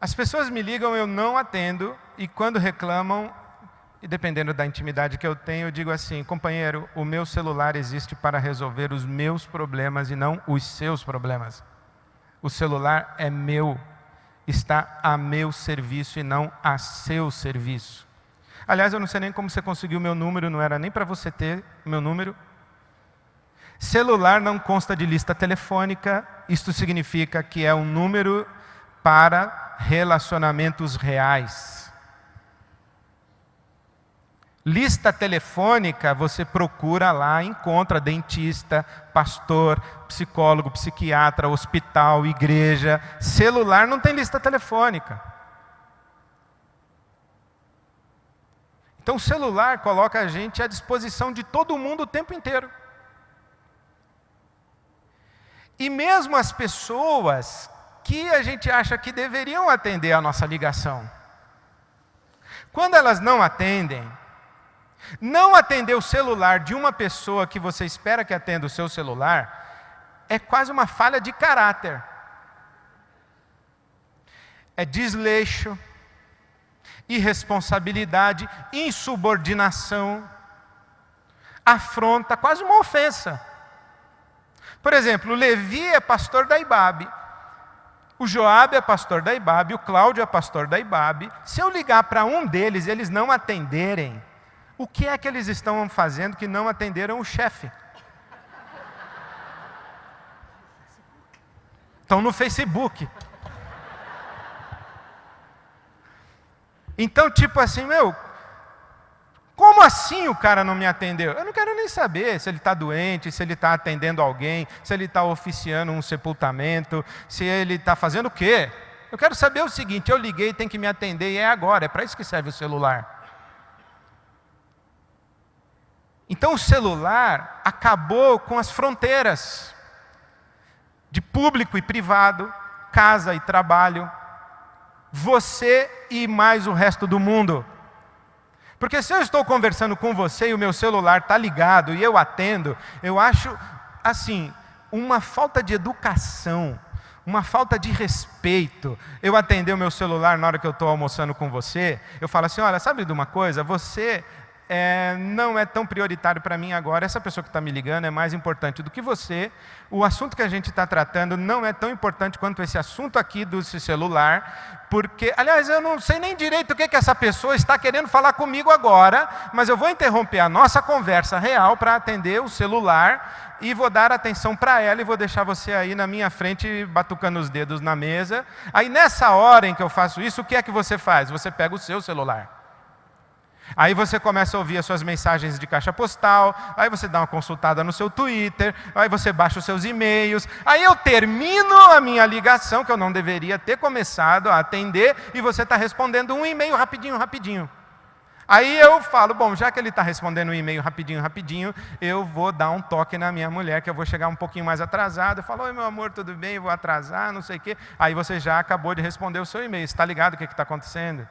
As pessoas me ligam, eu não atendo, e quando reclamam, e dependendo da intimidade que eu tenho, eu digo assim: companheiro, o meu celular existe para resolver os meus problemas e não os seus problemas. O celular é meu. Está a meu serviço e não a seu serviço. Aliás, eu não sei nem como você conseguiu o meu número, não era nem para você ter o meu número. Celular não consta de lista telefônica, isto significa que é um número para relacionamentos reais. Lista telefônica, você procura lá, encontra dentista, pastor, psicólogo, psiquiatra, hospital, igreja. Celular não tem lista telefônica. Então o celular coloca a gente à disposição de todo mundo o tempo inteiro. E mesmo as pessoas que a gente acha que deveriam atender a nossa ligação. Quando elas não atendem, não atender o celular de uma pessoa que você espera que atenda o seu celular, é quase uma falha de caráter. É desleixo, irresponsabilidade, insubordinação, afronta, quase uma ofensa. Por exemplo, o Levi é pastor da IBAB, o Joabe é pastor da IBAB, o Cláudio é pastor da IBAB. Se eu ligar para um deles e eles não atenderem, o que é que eles estão fazendo que não atenderam o chefe? Estão no Facebook. Então, tipo assim, como assim o cara não me atendeu? Eu não quero nem saber se ele está doente, se ele está atendendo alguém, se ele está oficiando um sepultamento, se ele está fazendo o quê? Eu quero saber o seguinte, eu liguei, tem que me atender e é agora, é para isso que serve o celular. Então o celular acabou com as fronteiras de público e privado, casa e trabalho, você e mais o resto do mundo. Porque se eu estou conversando com você e o meu celular está ligado e eu atendo, eu acho, assim, uma falta de educação, uma falta de respeito. Eu atender o meu celular na hora que eu estou almoçando com você, eu falo assim, olha, sabe de uma coisa? Você não é tão prioritário para mim agora, essa pessoa que está me ligando é mais importante do que você, o assunto que a gente está tratando não é tão importante quanto esse assunto aqui do celular, porque, aliás, eu não sei nem direito o que essa pessoa está querendo falar comigo agora, mas eu vou interromper a nossa conversa real para atender o celular e vou dar atenção para ela e vou deixar você aí na minha frente batucando os dedos na mesa. Aí nessa hora em que eu faço isso, o que é que você faz? Você pega o seu celular. Aí você começa a ouvir as suas mensagens de caixa postal, aí você dá uma consultada no seu Twitter, aí você baixa os seus e-mails, aí eu termino a minha ligação, que eu não deveria ter começado a atender, e você está respondendo um e-mail rapidinho. Aí eu falo, bom, já que ele está respondendo um e-mail rapidinho, eu vou dar um toque na minha mulher, que eu vou chegar um pouquinho mais atrasado. Eu falo, oi meu amor, tudo bem? Eu vou atrasar, não sei o quê. Aí você já acabou de responder o seu e-mail, você está ligado o que está acontecendo?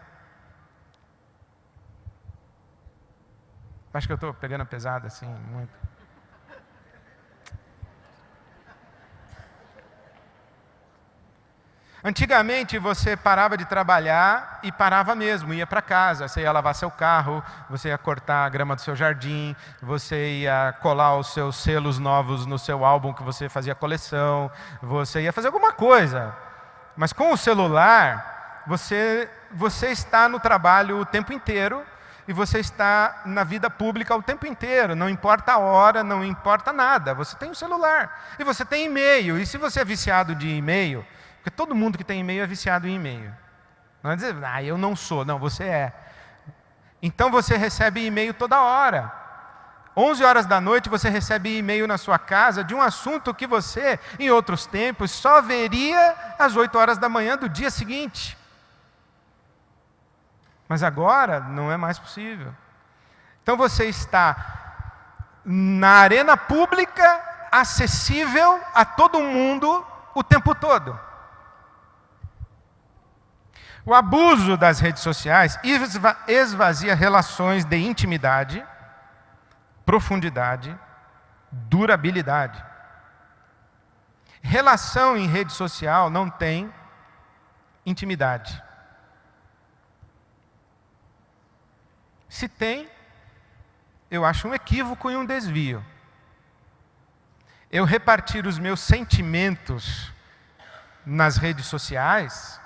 Acho que eu estou pegando pesado assim, muito. Antigamente você parava de trabalhar e parava mesmo, ia para casa, você ia lavar seu carro, você ia cortar a grama do seu jardim, você ia colar os seus selos novos no seu álbum que você fazia coleção, você ia fazer alguma coisa. Mas com o celular, você está no trabalho o tempo inteiro, e você está na vida pública o tempo inteiro, não importa a hora, não importa nada. Você tem um celular e você tem e-mail. E se você é viciado de e-mail, porque todo mundo que tem e-mail é viciado em e-mail. Não é dizer, eu não sou. Não, você é. Então você recebe e-mail toda hora. 11 horas da noite você recebe e-mail na sua casa de um assunto que você, em outros tempos, só veria às 8 horas da manhã do dia seguinte. Mas agora não é mais possível. Então você está na arena pública, acessível a todo mundo o tempo todo. O abuso das redes sociais esvazia relações de intimidade, profundidade, durabilidade. Relação em rede social não tem intimidade. Se tem, eu acho um equívoco e um desvio. Eu repartir os meus sentimentos nas redes sociais,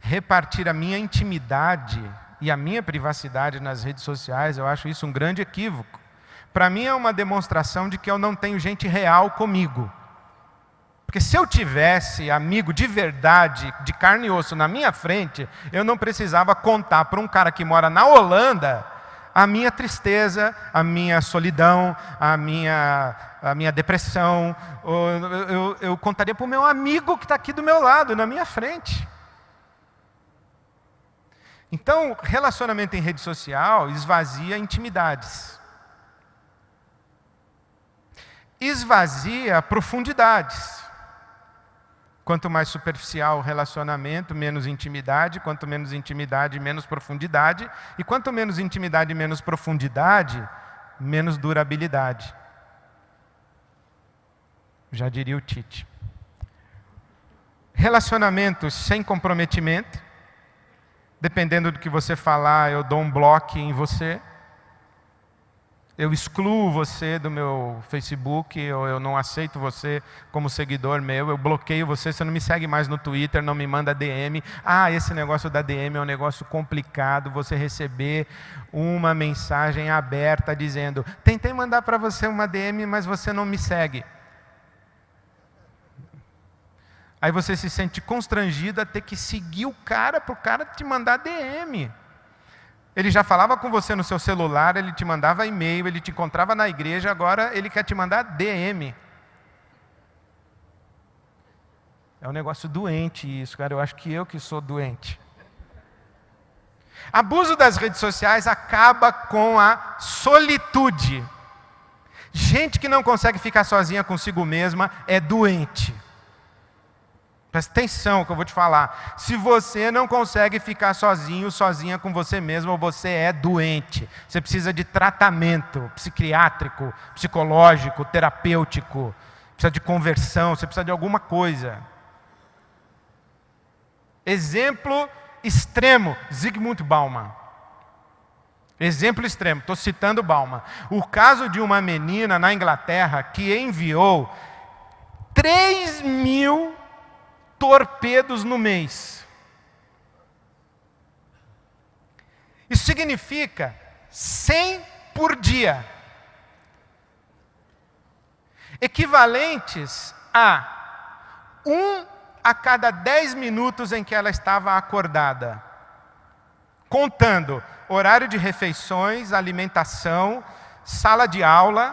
repartir a minha intimidade e a minha privacidade nas redes sociais, eu acho isso um grande equívoco. Para mim é uma demonstração de que eu não tenho gente real comigo. Porque se eu tivesse amigo de verdade, de carne e osso na minha frente, eu não precisava contar para um cara que mora na Holanda a minha tristeza, a minha solidão, a minha depressão. Eu contaria para o meu amigo que está aqui do meu lado, na minha frente. Então, relacionamento em rede social esvazia intimidades. Esvazia profundidades. Quanto mais superficial o relacionamento, menos intimidade. Quanto menos intimidade, menos profundidade. E quanto menos intimidade e menos profundidade, menos durabilidade. Já diria o Tite. Relacionamentos sem comprometimento. Dependendo do que você falar, eu dou um bloco em você. Eu excluo você do meu Facebook, ou eu não aceito você como seguidor meu, eu bloqueio você, você não me segue mais no Twitter, não me manda DM. Ah, esse negócio da DM é um negócio complicado, você receber uma mensagem aberta dizendo: tentei mandar para você uma DM, mas você não me segue. Aí você se sente constrangido a ter que seguir o cara para o cara te mandar DM. Ele já falava com você no seu celular, ele te mandava e-mail, ele te encontrava na igreja, agora ele quer te mandar DM. É um negócio doente isso, cara. Eu acho que eu que sou doente. Abuso das redes sociais acaba com a solitude. Gente que não consegue ficar sozinha consigo mesma é doente. Presta atenção no que eu vou te falar. Se você não consegue ficar sozinho, sozinha com você mesmo, você é doente. Você precisa de tratamento psiquiátrico, psicológico, terapêutico. Precisa de conversão, você precisa de alguma coisa. Exemplo extremo, Zygmunt Bauman. Exemplo extremo, estou citando Bauman. O caso de uma menina na Inglaterra que enviou 3.000 torpedos no mês. Isso significa 100 por dia. Equivalentes a 1 a cada 10 minutos em que ela estava acordada. Contando horário de refeições, alimentação, sala de aula,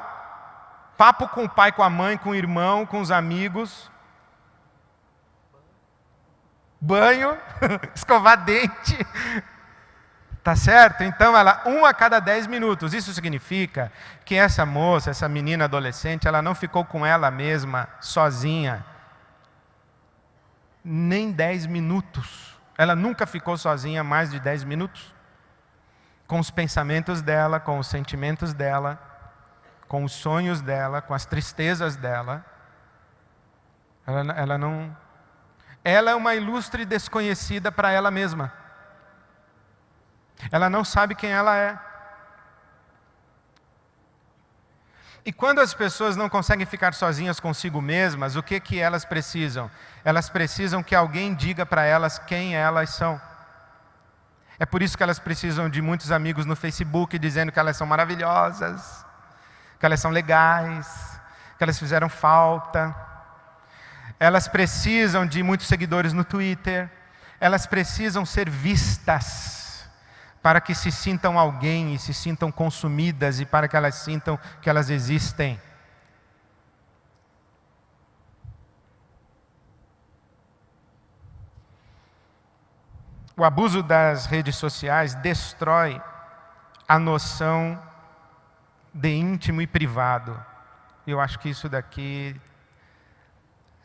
papo com o pai, com a mãe, com o irmão, com os amigos, banho, escovar dente, tá certo? Então ela, 1 a cada 10 minutos. Isso significa que essa moça, essa menina adolescente, ela não ficou com ela mesma, sozinha, nem 10 minutos. Ela nunca ficou sozinha mais de 10 minutos. Com os pensamentos dela, com os sentimentos dela, com os sonhos dela, com as tristezas dela. Ela não... Ela é uma ilustre desconhecida para ela mesma. Ela não sabe quem ela é. E quando as pessoas não conseguem ficar sozinhas consigo mesmas, o que elas precisam? Elas precisam que alguém diga para elas quem elas são. É por isso que elas precisam de muitos amigos no Facebook dizendo que elas são maravilhosas, que elas são legais, que elas fizeram falta. Elas precisam de muitos seguidores no Twitter. Elas precisam ser vistas para que se sintam alguém e se sintam consumidas e para que elas sintam que elas existem. O abuso das redes sociais destrói a noção de íntimo e privado. Eu acho que isso daqui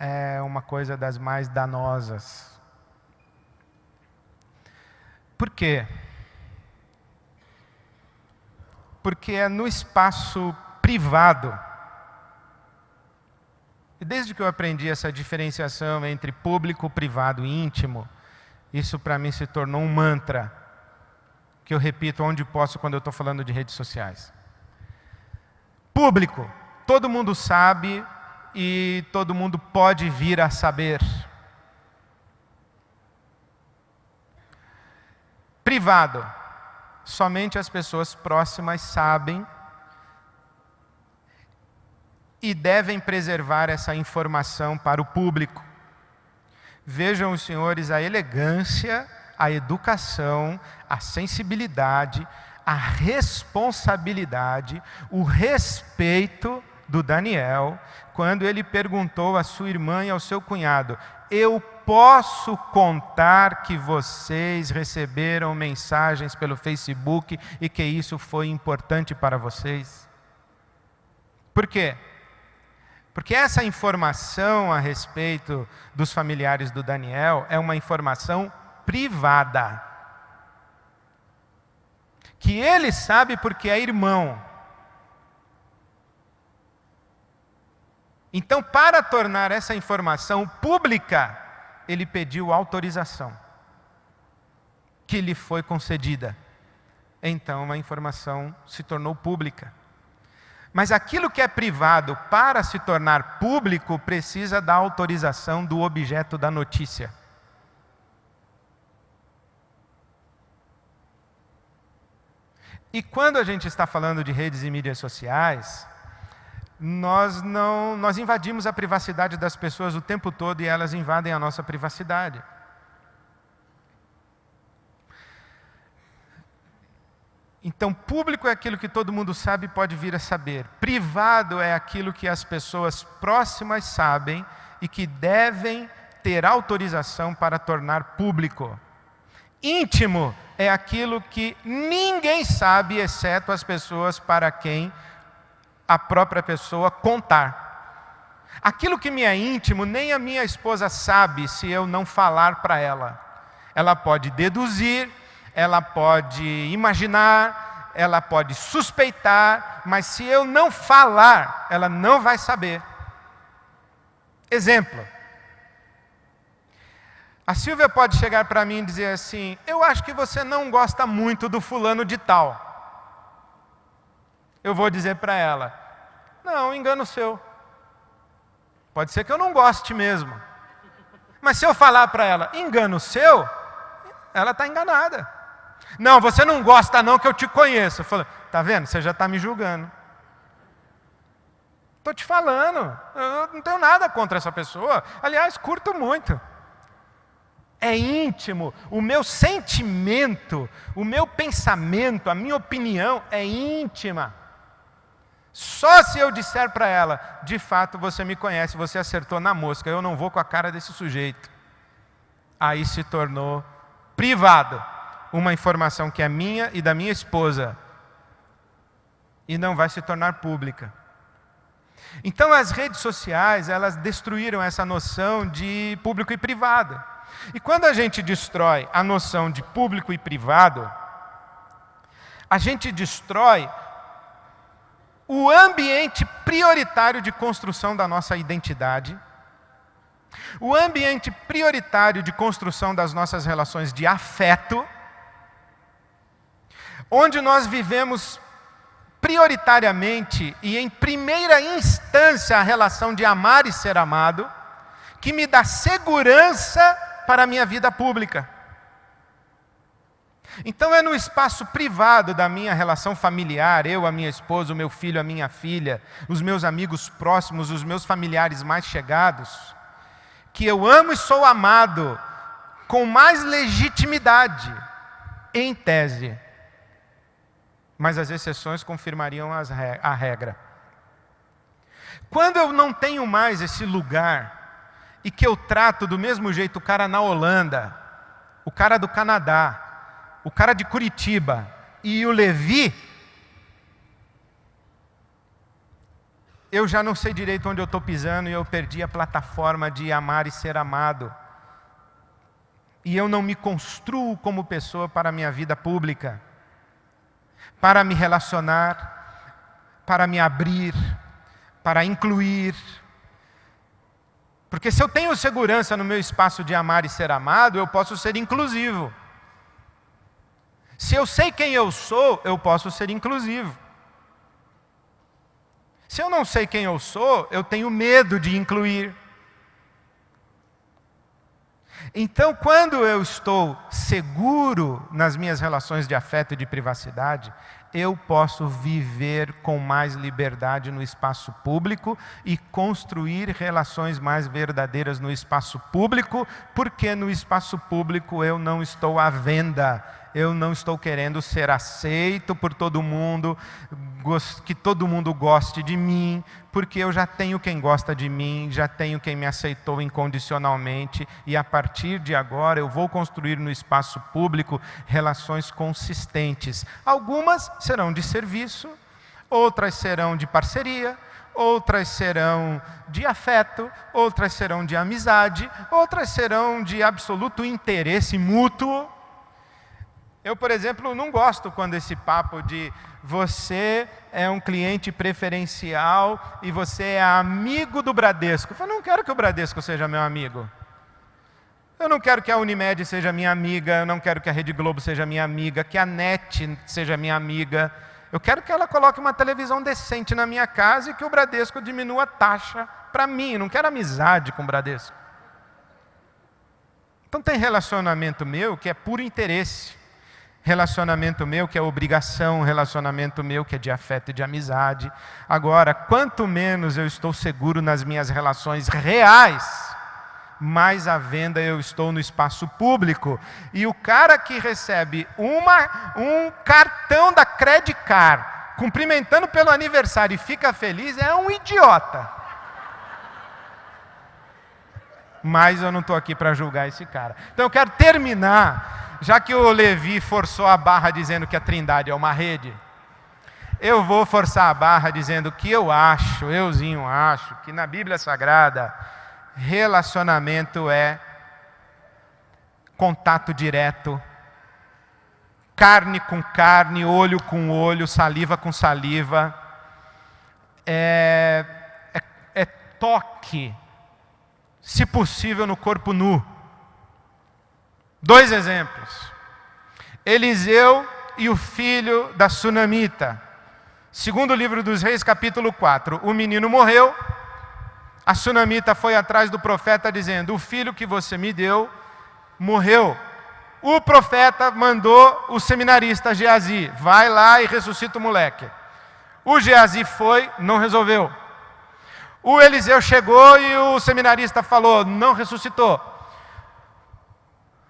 é uma coisa das mais danosas. Por quê? Porque é no espaço privado. E desde que eu aprendi essa diferenciação entre público, privado e íntimo, isso para mim se tornou um mantra, que eu repito onde posso quando eu estou falando de redes sociais. Público, todo mundo sabe e todo mundo pode vir a saber. Privado, somente as pessoas próximas sabem e devem preservar essa informação para o público. Vejam os senhores a elegância, a educação, a sensibilidade, a responsabilidade, o respeito do Daniel, quando ele perguntou à sua irmã e ao seu cunhado: eu posso contar que vocês receberam mensagens pelo Facebook e que isso foi importante para vocês? Por quê? Porque essa informação a respeito dos familiares do Daniel é uma informação privada. Que ele sabe porque é irmão. Então, para tornar essa informação pública, ele pediu autorização, que lhe foi concedida. Então, a informação se tornou pública. Mas aquilo que é privado, para se tornar público, precisa da autorização do objeto da notícia. E quando a gente está falando de redes e mídias sociais, nós invadimos a privacidade das pessoas o tempo todo e elas invadem a nossa privacidade. Então, público é aquilo que todo mundo sabe e pode vir a saber. Privado é aquilo que as pessoas próximas sabem e que devem ter autorização para tornar público. Íntimo é aquilo que ninguém sabe, exceto as pessoas para quem a própria pessoa contar. Aquilo que me é íntimo, nem a minha esposa sabe se eu não falar para ela. Ela pode deduzir, ela pode imaginar, ela pode suspeitar, mas se eu não falar, ela não vai saber. Exemplo. A Silvia pode chegar para mim e dizer assim: eu acho que você não gosta muito do fulano de tal. Eu vou dizer para ela: não, engano seu. Pode ser que eu não goste mesmo. Mas se eu falar para ela, engano seu, ela está enganada. Não, você não gosta não, que eu te conheço. Eu falo: tá vendo? Você já está me julgando. Estou te falando. Eu não tenho nada contra essa pessoa. Aliás, curto muito. É íntimo. O meu sentimento, o meu pensamento, a minha opinião é íntima. Só se eu disser para ela: de fato você me conhece, você acertou na mosca, eu não vou com a cara desse sujeito. Aí se tornou privado. Uma informação que é minha e da minha esposa. E não vai se tornar pública. Então as redes sociais, elas destruíram essa noção de público e privado. E quando a gente destrói a noção de público e privado, a gente destrói o ambiente prioritário de construção da nossa identidade, o ambiente prioritário de construção das nossas relações de afeto, onde nós vivemos prioritariamente e em primeira instância a relação de amar e ser amado, que me dá segurança para a minha vida pública. Então é no espaço privado da minha relação familiar, eu, a minha esposa, o meu filho, a minha filha, os meus amigos próximos, os meus familiares mais chegados, que eu amo e sou amado com mais legitimidade, em tese. Mas as exceções confirmariam a regra. Quando eu não tenho mais esse lugar, e que eu trato do mesmo jeito o cara na Holanda, o cara do Canadá, o cara de Curitiba e o Levi, eu já não sei direito onde eu estou pisando e eu perdi a plataforma de amar e ser amado. E eu não me construo como pessoa para a minha vida pública, para me relacionar, para me abrir, para incluir. Porque se eu tenho segurança no meu espaço de amar e ser amado, eu posso ser inclusivo. Se eu sei quem eu sou, eu posso ser inclusivo. Se eu não sei quem eu sou, eu tenho medo de incluir. Então, quando eu estou seguro nas minhas relações de afeto e de privacidade, eu posso viver com mais liberdade no espaço público e construir relações mais verdadeiras no espaço público, porque no espaço público eu não estou à venda, eu não estou querendo ser aceito por todo mundo, que todo mundo goste de mim, porque eu já tenho quem gosta de mim, já tenho quem me aceitou incondicionalmente, e a partir de agora eu vou construir no espaço público relações consistentes. Algumas serão de serviço, outras serão de parceria, outras serão de afeto, outras serão de amizade, outras serão de absoluto interesse mútuo. Eu, por exemplo, não gosto quando esse papo de você é um cliente preferencial e você é amigo do Bradesco. Eu falo, não quero que o Bradesco seja meu amigo. Eu não quero que a Unimed seja minha amiga, eu não quero que a Rede Globo seja minha amiga, que a NET seja minha amiga. Eu quero que ela coloque uma televisão decente na minha casa e que o Bradesco diminua a taxa para mim. Eu não quero amizade com o Bradesco. Então tem relacionamento meu que é puro interesse. Relacionamento meu que é obrigação, relacionamento meu que é de afeto e de amizade. Agora, quanto menos eu estou seguro nas minhas relações reais, mais à venda eu estou no espaço público. E o cara que recebe um cartão da Credit Card, cumprimentando pelo aniversário e fica feliz, é um idiota. Mas eu não estou aqui para julgar esse cara. Então eu quero terminar, já que o Levi forçou a barra dizendo que a Trindade é uma rede, eu vou forçar a barra dizendo que euzinho acho, que na Bíblia Sagrada, relacionamento é contato direto, carne com carne, olho com olho, saliva com saliva, é toque, se possível no corpo nu. 2 exemplos. Eliseu e o filho da sunamita. Segundo livro dos Reis, capítulo 4. O menino morreu. A sunamita foi atrás do profeta dizendo: o filho que você me deu morreu. O profeta mandou o seminarista Geazi: vai lá e ressuscita o moleque. O Geazi foi, não resolveu. O Eliseu chegou e o seminarista falou: não ressuscitou.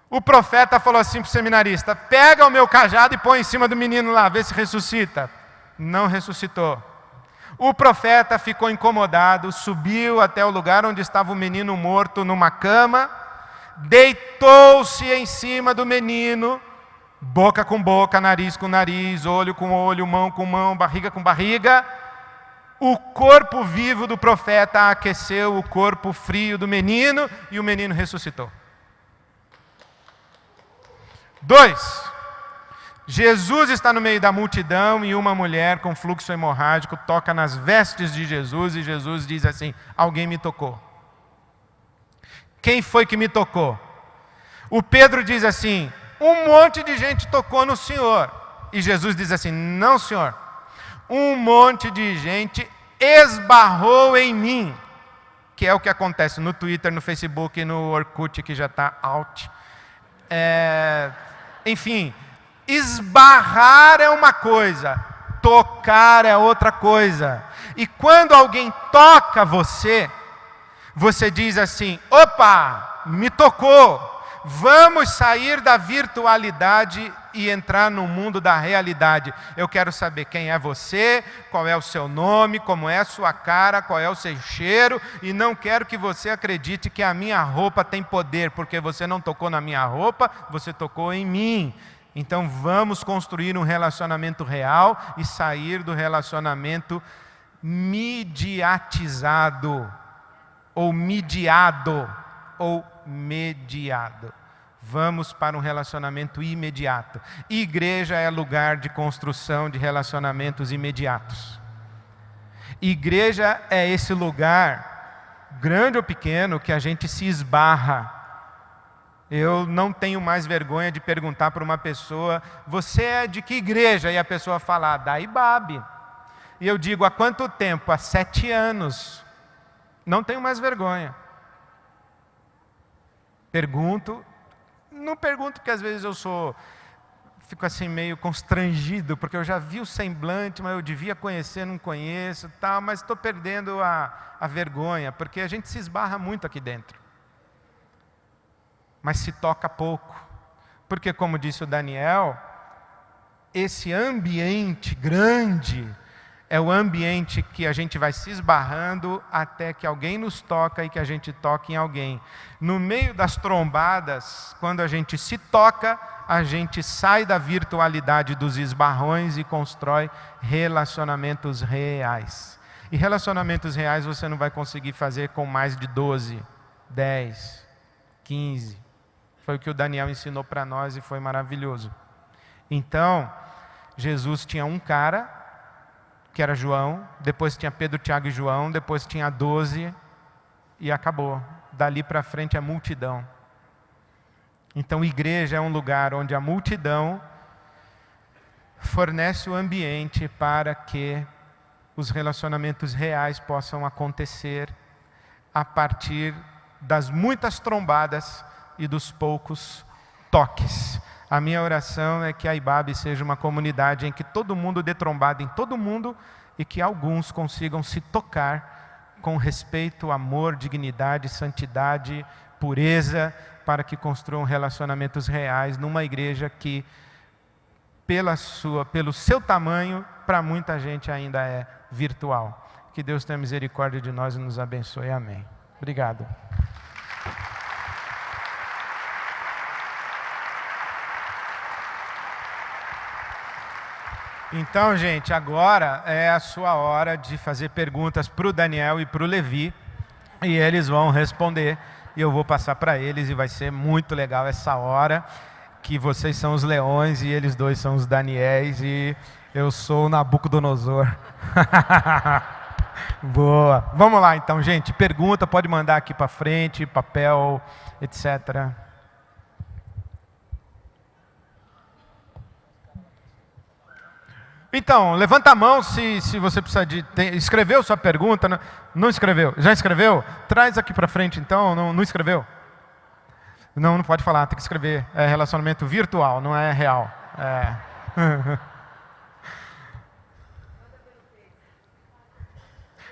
O profeta falou assim para o seminarista: pega o meu cajado e põe em cima do menino lá, vê se ressuscita. Não ressuscitou. O profeta ficou incomodado, subiu até o lugar onde estava o menino morto numa cama, deitou-se em cima do menino, boca com boca, nariz com nariz, olho com olho, mão com mão, barriga com barriga. O corpo vivo do profeta aqueceu o corpo frio do menino e o menino ressuscitou. 2. Jesus está no meio da multidão e uma mulher com fluxo hemorrágico toca nas vestes de Jesus e Jesus diz assim: alguém me tocou. Quem foi que me tocou? O Pedro diz assim: um monte de gente tocou no Senhor. E Jesus diz assim: não, Senhor. Um monte de gente esbarrou em mim, que é o que acontece no Twitter, no Facebook, no Orkut, que já está out. Enfim, esbarrar é uma coisa, tocar é outra coisa. E quando alguém toca você, você diz assim: opa, me tocou. Vamos sair da virtualidade e entrar no mundo da realidade. Eu quero saber quem é você, qual é o seu nome, como é a sua cara, qual é o seu cheiro, e não quero que você acredite que a minha roupa tem poder, porque você não tocou na minha roupa, você tocou em mim. Então vamos construir um relacionamento real e sair do relacionamento mediatizado, ou mediado, ou mediado. Vamos para um relacionamento imediato. Igreja é lugar de construção de relacionamentos imediatos. Igreja é esse lugar, grande ou pequeno, que a gente se esbarra. Eu não tenho mais vergonha de perguntar para uma pessoa: você é de que igreja? E a pessoa fala: da IBAB. E eu digo: há quanto tempo? Há 7 anos. Não tenho mais vergonha. Pergunto, não pergunto porque às vezes fico assim meio constrangido, porque eu já vi o semblante, mas eu devia conhecer, não conheço, tal, mas estou perdendo a vergonha, porque a gente se esbarra muito aqui dentro. Mas se toca pouco, porque como disse o Daniel, esse ambiente grande é o ambiente que a gente vai se esbarrando até que alguém nos toca e que a gente toque em alguém. No meio das trombadas, quando a gente se toca, a gente sai da virtualidade dos esbarrões e constrói relacionamentos reais. E relacionamentos reais você não vai conseguir fazer com mais de 12, 10, 15. Foi o que o Daniel ensinou para nós e foi maravilhoso. Então, Jesus tinha um cara, que era João, depois tinha Pedro, Tiago e João, depois tinha 12 e acabou. Dali para frente é multidão. Então, igreja é um lugar onde a multidão fornece o ambiente para que os relacionamentos reais possam acontecer a partir das muitas trombadas e dos poucos toques. A minha oração é que a IBAB seja uma comunidade em que todo mundo dê trombada em todo mundo e que alguns consigam se tocar com respeito, amor, dignidade, santidade, pureza, para que construam relacionamentos reais numa igreja que, pelo seu tamanho, para muita gente ainda é virtual. Que Deus tenha misericórdia de nós e nos abençoe. Amém. Obrigado. Então, gente, agora é a sua hora de fazer perguntas para o Daniel e para o Levi, e eles vão responder, e eu vou passar para eles, e vai ser muito legal essa hora, que vocês são os leões, e eles dois são os Daniéis, e eu sou o Nabucodonosor. Boa. Vamos lá, então, gente, pergunta, pode mandar aqui para frente, papel, etc. Então, levanta a mão se você precisa de... escreveu sua pergunta? Não escreveu? Já escreveu? Traz aqui para frente, então. Não escreveu? Não pode falar, tem que escrever. É relacionamento virtual, não é real. É.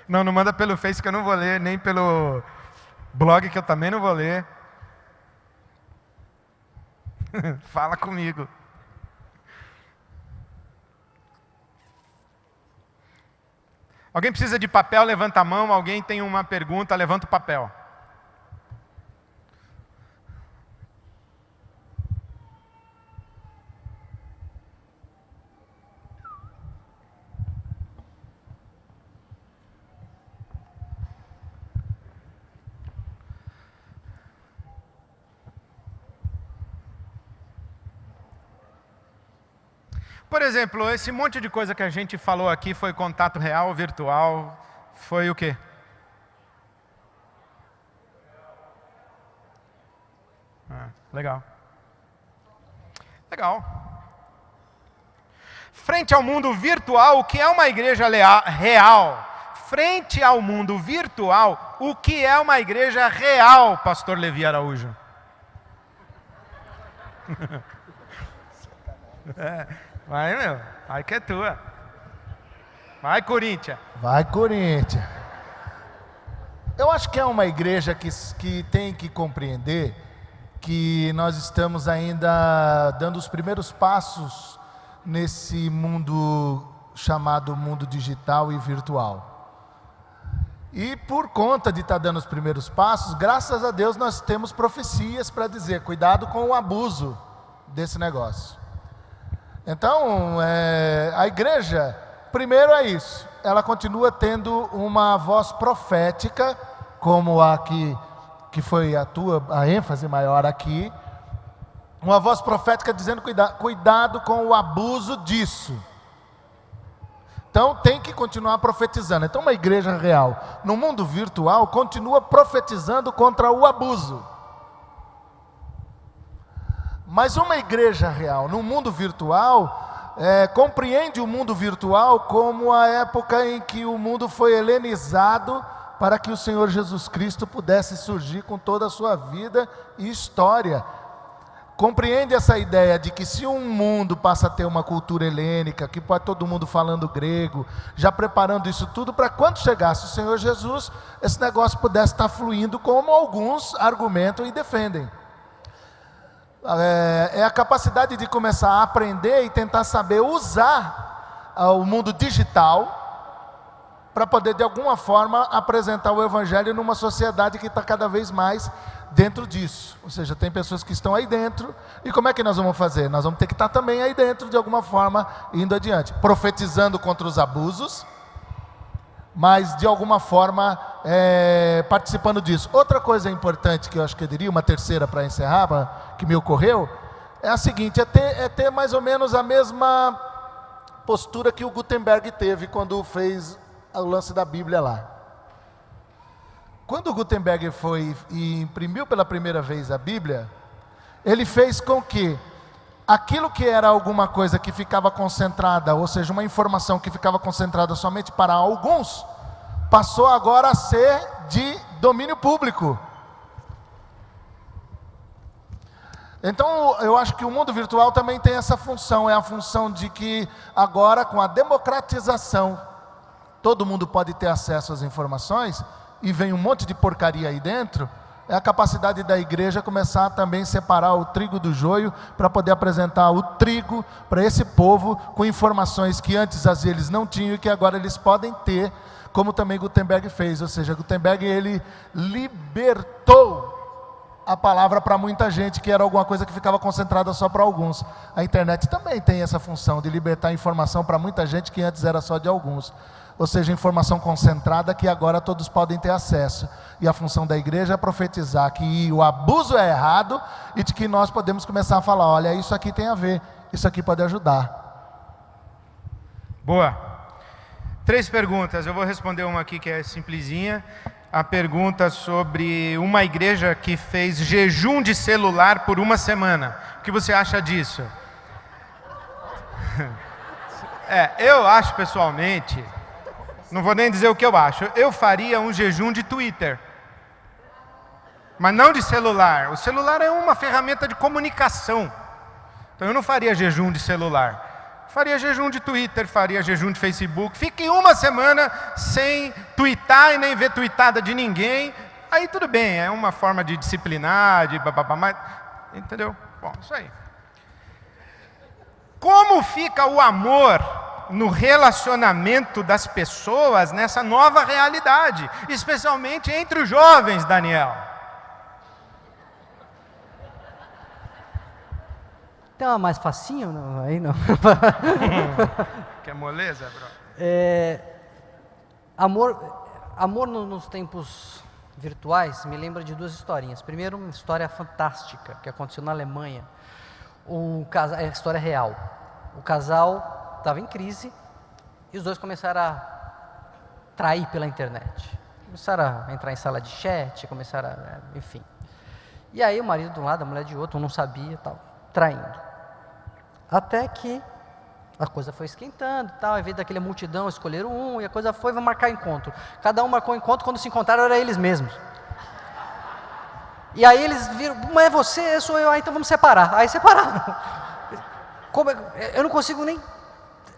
Não manda pelo Face que eu não vou ler, nem pelo blog que eu também não vou ler. Fala comigo. Alguém precisa de papel, levanta a mão. Alguém tem uma pergunta, levanta o papel. Por exemplo, esse monte de coisa que a gente falou aqui foi contato real, virtual, foi o quê? Legal. Legal. Frente ao mundo virtual, o que é uma igreja real? Frente ao mundo virtual, o que é uma igreja real, pastor Levi Araújo? Vai, meu. Vai que é tua. Vai, Corinthians. Vai, Corinthians. Eu acho que é uma igreja que tem que compreender que nós estamos ainda dando os primeiros passos nesse mundo chamado mundo digital e virtual. E por conta de estar dando os primeiros passos, graças a Deus nós temos profecias para dizer, cuidado com o abuso desse negócio. Então, a igreja, primeiro é isso, ela continua tendo uma voz profética, como a que foi a ênfase maior aqui, uma voz profética dizendo cuidado com o abuso disso. Então tem que continuar profetizando. Então uma igreja real, no mundo virtual, continua profetizando contra o abuso. Mas uma igreja real, no mundo virtual, compreende o mundo virtual como a época em que o mundo foi helenizado para que o Senhor Jesus Cristo pudesse surgir com toda a sua vida e história. Compreende essa ideia de que se um mundo passa a ter uma cultura helênica, que pode todo mundo falando grego, já preparando isso tudo para quando chegasse o Senhor Jesus, esse negócio pudesse estar fluindo como alguns argumentam e defendem. É a capacidade de começar a aprender e tentar saber usar o mundo digital para poder de alguma forma apresentar o Evangelho numa sociedade que está cada vez mais dentro disso. Ou seja, tem pessoas que estão aí dentro, e como é que nós vamos fazer? Nós vamos ter que estar também aí dentro de alguma forma, indo adiante, profetizando contra os abusos, mas de alguma forma participando disso. Outra coisa importante que eu acho que eu diria, uma terceira para encerrar, que me ocorreu, é a seguinte, é ter mais ou menos a mesma postura que o Gutenberg teve quando fez o lance da Bíblia lá. Quando o Gutenberg foi e imprimiu pela primeira vez a Bíblia, ele fez com que aquilo que era alguma coisa que ficava concentrada, ou seja, uma informação que ficava concentrada somente para alguns, passou agora a ser de domínio público. Então, eu acho que o mundo virtual também tem essa função, é a função de que agora, com a democratização, todo mundo pode ter acesso às informações, e vem um monte de porcaria aí dentro, é a capacidade da igreja começar a também separar o trigo do joio, para poder apresentar o trigo para esse povo, com informações que antes às vezes eles não tinham, e que agora eles podem ter, como também Gutenberg fez. Ou seja, Gutenberg, ele libertou a palavra para muita gente, que era alguma coisa que ficava concentrada só para alguns. A internet também tem essa função de libertar a informação para muita gente, que antes era só de alguns. Ou seja, informação concentrada que agora todos podem ter acesso. E a função da igreja é profetizar que o abuso é errado, e de que nós podemos começar a falar, olha, isso aqui tem a ver, isso aqui pode ajudar. Boa. 3 perguntas, eu vou responder uma aqui que é simplesinha. A pergunta sobre uma igreja que fez jejum de celular por 1 semana. O que você acha disso? Eu acho pessoalmente, não vou nem dizer o que eu acho, eu faria um jejum de Twitter, mas não de celular. O celular é uma ferramenta de comunicação, então eu não faria jejum de celular. Faria jejum de Twitter, faria jejum de Facebook. Fique 1 semana sem twittar e nem ver tweetada de ninguém. Aí tudo bem, é uma forma de disciplinar, de bababá, mas, entendeu? Bom, isso aí. Como fica o amor no relacionamento das pessoas nessa nova realidade? Especialmente entre os jovens, Daniel. Tem uma mais facinho? Não, aí não. Quer moleza, bro? Amor nos tempos virtuais me lembra de 2 historinhas. Primeiro, uma história fantástica que aconteceu na Alemanha. É história real. O casal estava em crise e os dois começaram a trair pela internet. Começaram a entrar em sala de chat, enfim. E aí o marido de um lado, a mulher de outro, um não sabia, tal, traindo. Até que a coisa foi esquentando e tal, ao invés daquela multidão, escolheram um, e a coisa foi, vamos marcar encontro. Cada um marcou encontro, quando se encontraram, era eles mesmos. E aí eles viram, mas é você, sou eu, então vamos separar. Aí separaram. Eu não consigo nem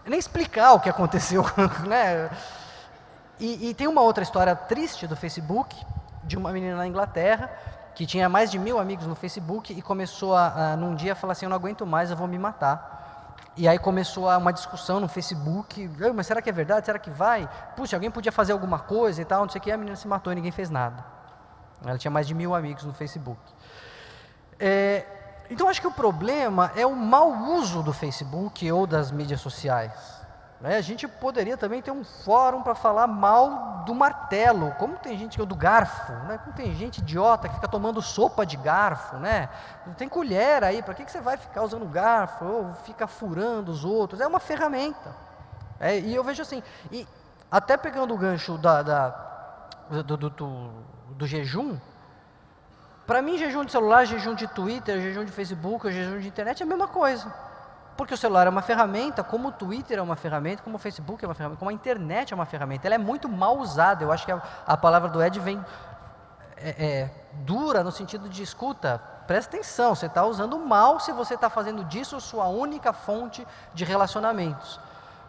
explicar o que aconteceu, né? E tem uma outra história triste do Facebook, de uma menina na Inglaterra, que tinha mais de 1000 amigos no Facebook, e começou num dia a falar assim, eu não aguento mais, eu vou me matar. E aí começou uma discussão no Facebook, mas será que é verdade, será que vai? Puxa, alguém podia fazer alguma coisa e tal, não sei o que, a menina se matou e ninguém fez nada. Ela tinha mais de 1000 amigos no Facebook. Então acho que o problema é o mau uso do Facebook ou das mídias sociais. A gente poderia também ter um fórum para falar mal do martelo, como tem gente do garfo, né? Como tem gente idiota que fica tomando sopa de garfo, né? Tem colher aí, para que você vai ficar usando garfo ou fica furando os outros? É uma ferramenta. E eu vejo assim, e até pegando o gancho do jejum, para mim jejum de celular, jejum de Twitter, jejum de Facebook, jejum de internet é a mesma coisa. Porque o celular é uma ferramenta, como o Twitter é uma ferramenta, como o Facebook é uma ferramenta, como a internet é uma ferramenta. Ela é muito mal usada. Eu acho que a palavra do Ed vem dura no sentido de, escuta, presta atenção, você está usando mal se você está fazendo disso sua única fonte de relacionamentos.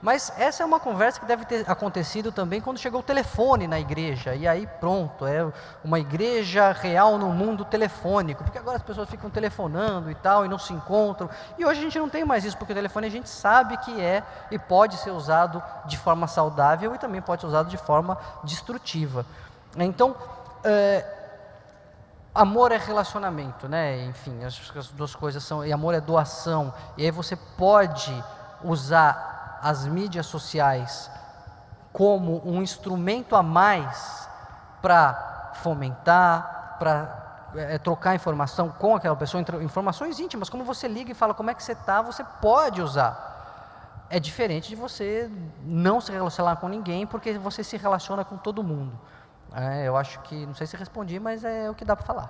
Mas essa é uma conversa que deve ter acontecido também quando chegou o telefone na igreja, e aí pronto, é uma igreja real no mundo telefônico, porque agora as pessoas ficam telefonando e tal, e não se encontram, e hoje a gente não tem mais isso, porque o telefone a gente sabe que é e pode ser usado de forma saudável e também pode ser usado de forma destrutiva. Então, amor é relacionamento, né? Enfim, as 2 coisas são, e amor é doação, e aí você pode usar as mídias sociais como um instrumento a mais para fomentar, para trocar informação com aquela pessoa, informações íntimas, como você liga e fala como é que você está, você pode usar. É diferente de você não se relacionar com ninguém, porque você se relaciona com todo mundo. Eu acho que, não sei se respondi, mas é o que dá para falar.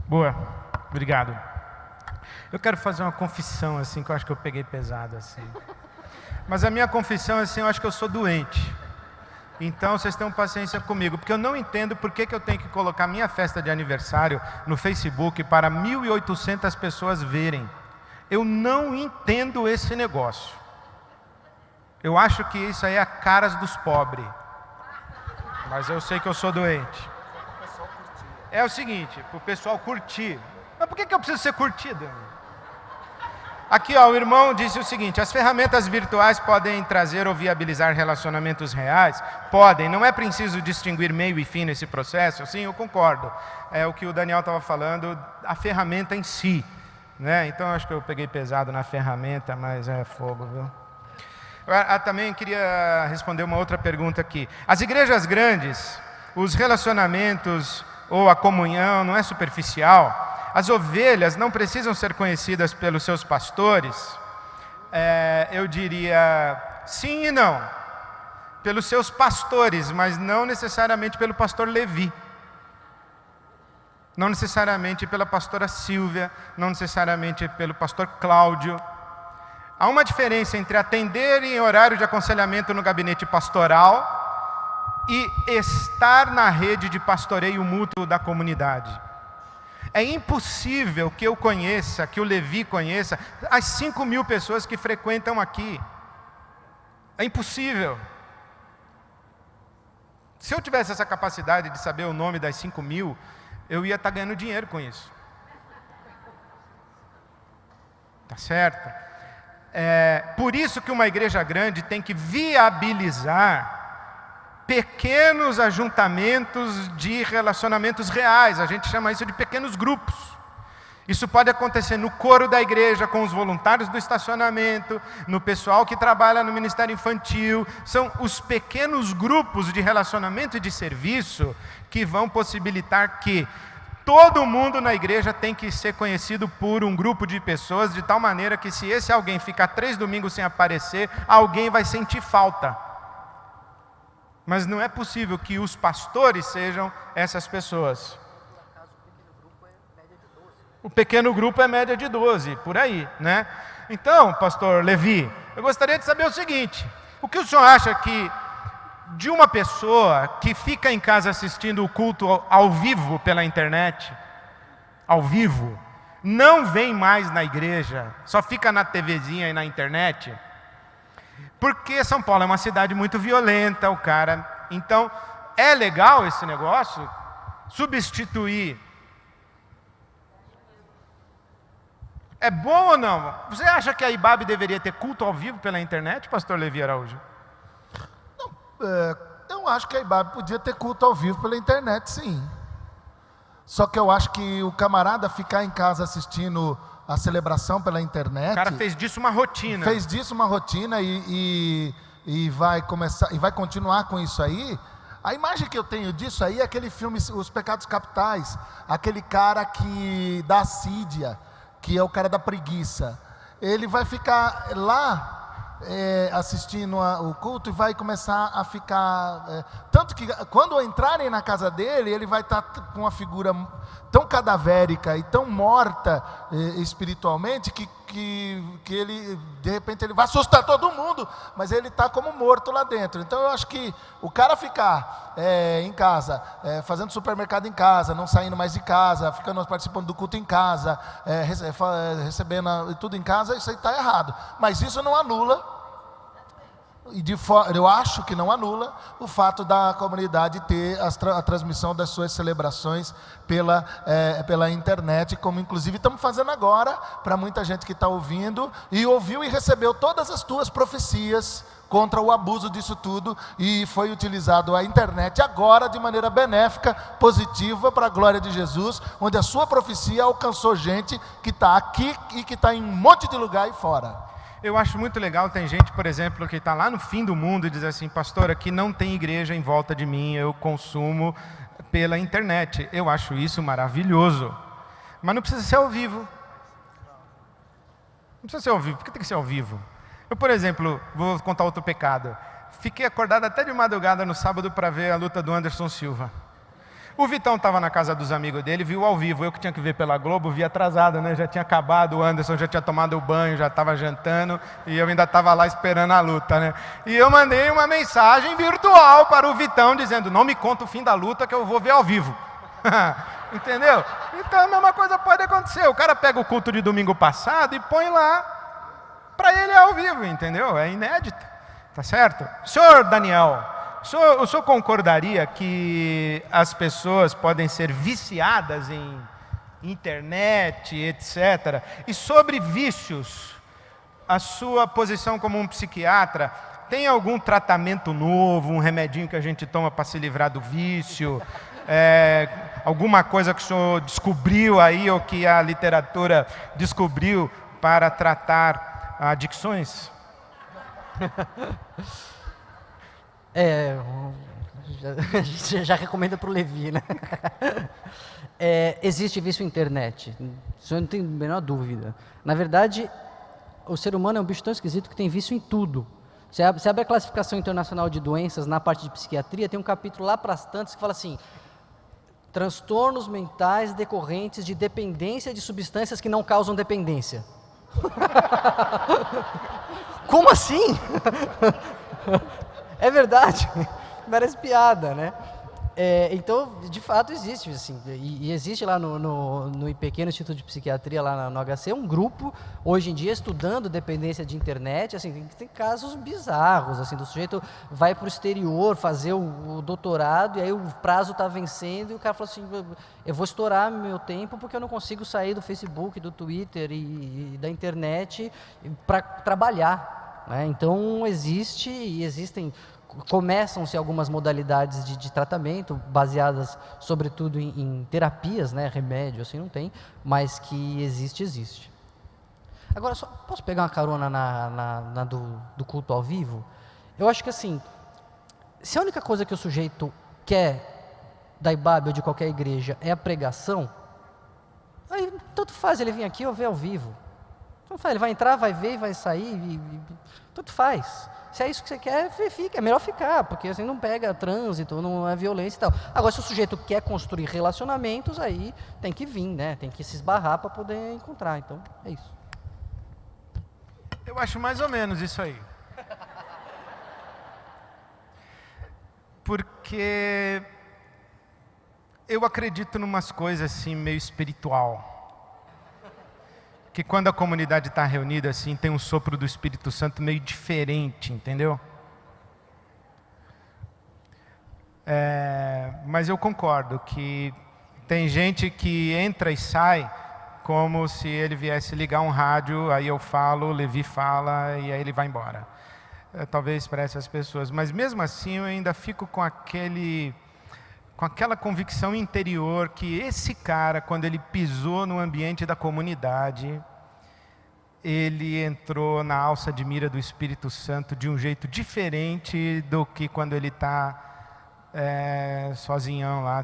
Boa, obrigado. Eu quero fazer uma confissão, assim, que eu acho que eu peguei pesado, assim. Mas a minha confissão, assim, eu acho que eu sou doente. Então, vocês tenham paciência comigo, porque eu não entendo por que eu tenho que colocar minha festa de aniversário no Facebook para 1.800 pessoas verem. Eu não entendo esse negócio. Eu acho que isso aí é a caras dos pobres. Mas eu sei que eu sou doente. É o seguinte, para o pessoal curtir. Mas por que eu preciso ser curtido? Aqui, ó, o irmão disse o seguinte: as ferramentas virtuais podem trazer ou viabilizar relacionamentos reais? Podem, não é preciso distinguir meio e fim nesse processo? Sim, eu concordo. É o que o Daniel estava falando, a ferramenta em si, né? Então, acho que eu peguei pesado na ferramenta, mas é fogo, viu? Também queria responder uma outra pergunta aqui. As igrejas grandes, os relacionamentos ou a comunhão não é superficial? As ovelhas não precisam ser conhecidas pelos seus pastores? Eu diria sim e não. Pelos seus pastores, mas não necessariamente pelo pastor Levi. Não necessariamente pela pastora Silvia, não necessariamente pelo pastor Cláudio. Há uma diferença entre atender em horário de aconselhamento no gabinete pastoral e estar na rede de pastoreio mútuo da comunidade. É impossível que eu conheça, que o Levi conheça, as 5.000 pessoas que frequentam aqui. É impossível. Se eu tivesse essa capacidade de saber o nome das 5.000, eu ia estar ganhando dinheiro com isso. Tá certo? Por isso que uma igreja grande tem que viabilizar pequenos ajuntamentos de relacionamentos reais. A gente chama isso de pequenos grupos. Isso pode acontecer no coro da igreja, com os voluntários do estacionamento, no pessoal que trabalha no ministério infantil. São os pequenos grupos de relacionamento e de serviço que vão possibilitar que todo mundo na igreja tem que ser conhecido por um grupo de pessoas, de tal maneira que se esse alguém ficar 3 domingos sem aparecer, alguém vai sentir falta. Mas não é possível que os pastores sejam essas pessoas. O pequeno grupo é média de 12, por aí, né? Então, pastor Levi, eu gostaria de saber o seguinte: o que o senhor acha que de uma pessoa que fica em casa assistindo o culto ao vivo pela internet, ao vivo, não vem mais na igreja, só fica na TVzinha e na internet? Porque São Paulo é uma cidade muito violenta, então é legal esse negócio? Substituir. É bom ou não? Você acha que a IBAB deveria ter culto ao vivo pela internet, pastor Levi Araújo? Não, eu acho que a IBAB podia ter culto ao vivo pela internet, sim. Só que eu acho que o camarada ficar em casa assistindo a celebração pela internet... O cara fez disso uma rotina. Fez disso uma rotina e vai começar, e vai continuar com isso aí. A imagem que eu tenho disso aí é aquele filme Os Pecados Capitais. Aquele cara que dá assídia, que é o cara da preguiça. Ele vai ficar lá assistindo o culto e vai começar a ficar... tanto que quando entrarem na casa dele, ele vai estar com uma figura tão cadavérica e tão morta espiritualmente que ele, de repente, ele vai assustar todo mundo, mas ele está como morto lá dentro. Então eu acho que o cara ficar em casa, fazendo supermercado em casa, não saindo mais de casa, ficando participando do culto em casa, recebendo tudo em casa, isso aí está errado. Mas isso não anula, eu acho que não anula o fato da comunidade ter a transmissão das suas celebrações pela internet, como inclusive estamos fazendo agora, para muita gente que está ouvindo, e ouviu e recebeu todas as tuas profecias contra o abuso disso tudo, e foi utilizado a internet agora de maneira benéfica, positiva, para a glória de Jesus, onde a sua profecia alcançou gente que está aqui e que está em um monte de lugar e fora. Eu acho muito legal, tem gente, por exemplo, que está lá no fim do mundo e diz assim, pastor, aqui não tem igreja em volta de mim, eu consumo pela internet. Eu acho isso maravilhoso. Mas não precisa ser ao vivo. Não precisa ser ao vivo. Por que tem que ser ao vivo? Eu, por exemplo, vou contar outro pecado. Fiquei acordado até de madrugada no sábado para ver a luta do Anderson Silva. O Vitão estava na casa dos amigos dele, viu ao vivo. Eu que tinha que ver pela Globo, vi atrasado, né? Já tinha acabado, o Anderson já tinha tomado o banho, já estava jantando, e eu ainda estava lá esperando a luta, né? E eu mandei uma mensagem virtual para o Vitão, dizendo, não me conta o fim da luta que eu vou ver ao vivo. Entendeu? Então a mesma coisa pode acontecer. O cara pega o culto de domingo passado e põe lá, para ele é ao vivo, entendeu? É inédito, tá certo? Senhor Daniel, o senhor concordaria que as pessoas podem ser viciadas em internet, etc. E sobre vícios, a sua posição como um psiquiatra, tem algum tratamento novo, um remedinho que a gente toma para se livrar do vício? Alguma coisa que o senhor descobriu aí, ou que a literatura descobriu para tratar adicções? Já recomenda para o Levi, né? Existe vício internet, isso eu não tenho a menor dúvida. Na verdade, o ser humano é um bicho tão esquisito que tem vício em tudo. Você abre a classificação internacional de doenças na parte de psiquiatria, tem um capítulo lá para as tantas que fala assim, transtornos mentais decorrentes de dependência de substâncias que não causam dependência. Como assim? É verdade, parece piada, né? Então, de fato, existe, assim, e existe lá no pequeno Instituto de Psiquiatria, lá no HC, um grupo, hoje em dia, estudando dependência de internet, assim, tem casos bizarros, assim, do sujeito vai para o exterior fazer o doutorado, e aí o prazo está vencendo, e o cara fala assim, eu vou estourar meu tempo porque eu não consigo sair do Facebook, do Twitter e da internet para trabalhar, né? Então, começam-se algumas modalidades de tratamento, baseadas sobretudo em terapias, né, remédio, assim não tem, mas que existe. Agora, só posso pegar uma carona do culto ao vivo? Eu acho que assim, se a única coisa que o sujeito quer da IBAB ou de qualquer igreja é a pregação, aí tanto faz ele vir aqui ou ver ao vivo. Tanto faz, ele vai entrar, vai ver, vai sair, tanto faz. Se é isso que você quer, fica. É melhor ficar, porque assim não pega trânsito, não é violência e tal. Agora, se o sujeito quer construir relacionamentos, aí tem que vir, né? Tem que se esbarrar para poder encontrar. Então, é isso. Eu acho mais ou menos isso aí. Porque eu acredito em umas coisas assim, meio espiritual. Que quando a comunidade está reunida assim, tem um sopro do Espírito Santo meio diferente, entendeu? Mas eu concordo que tem gente que entra e sai como se ele viesse ligar um rádio, aí eu falo, o Levi fala e aí ele vai embora. Talvez para essas pessoas, mas mesmo assim eu ainda fico com aquela convicção interior que esse cara, quando ele pisou no ambiente da comunidade, ele entrou na alça de mira do Espírito Santo de um jeito diferente do que quando ele está sozinhão lá.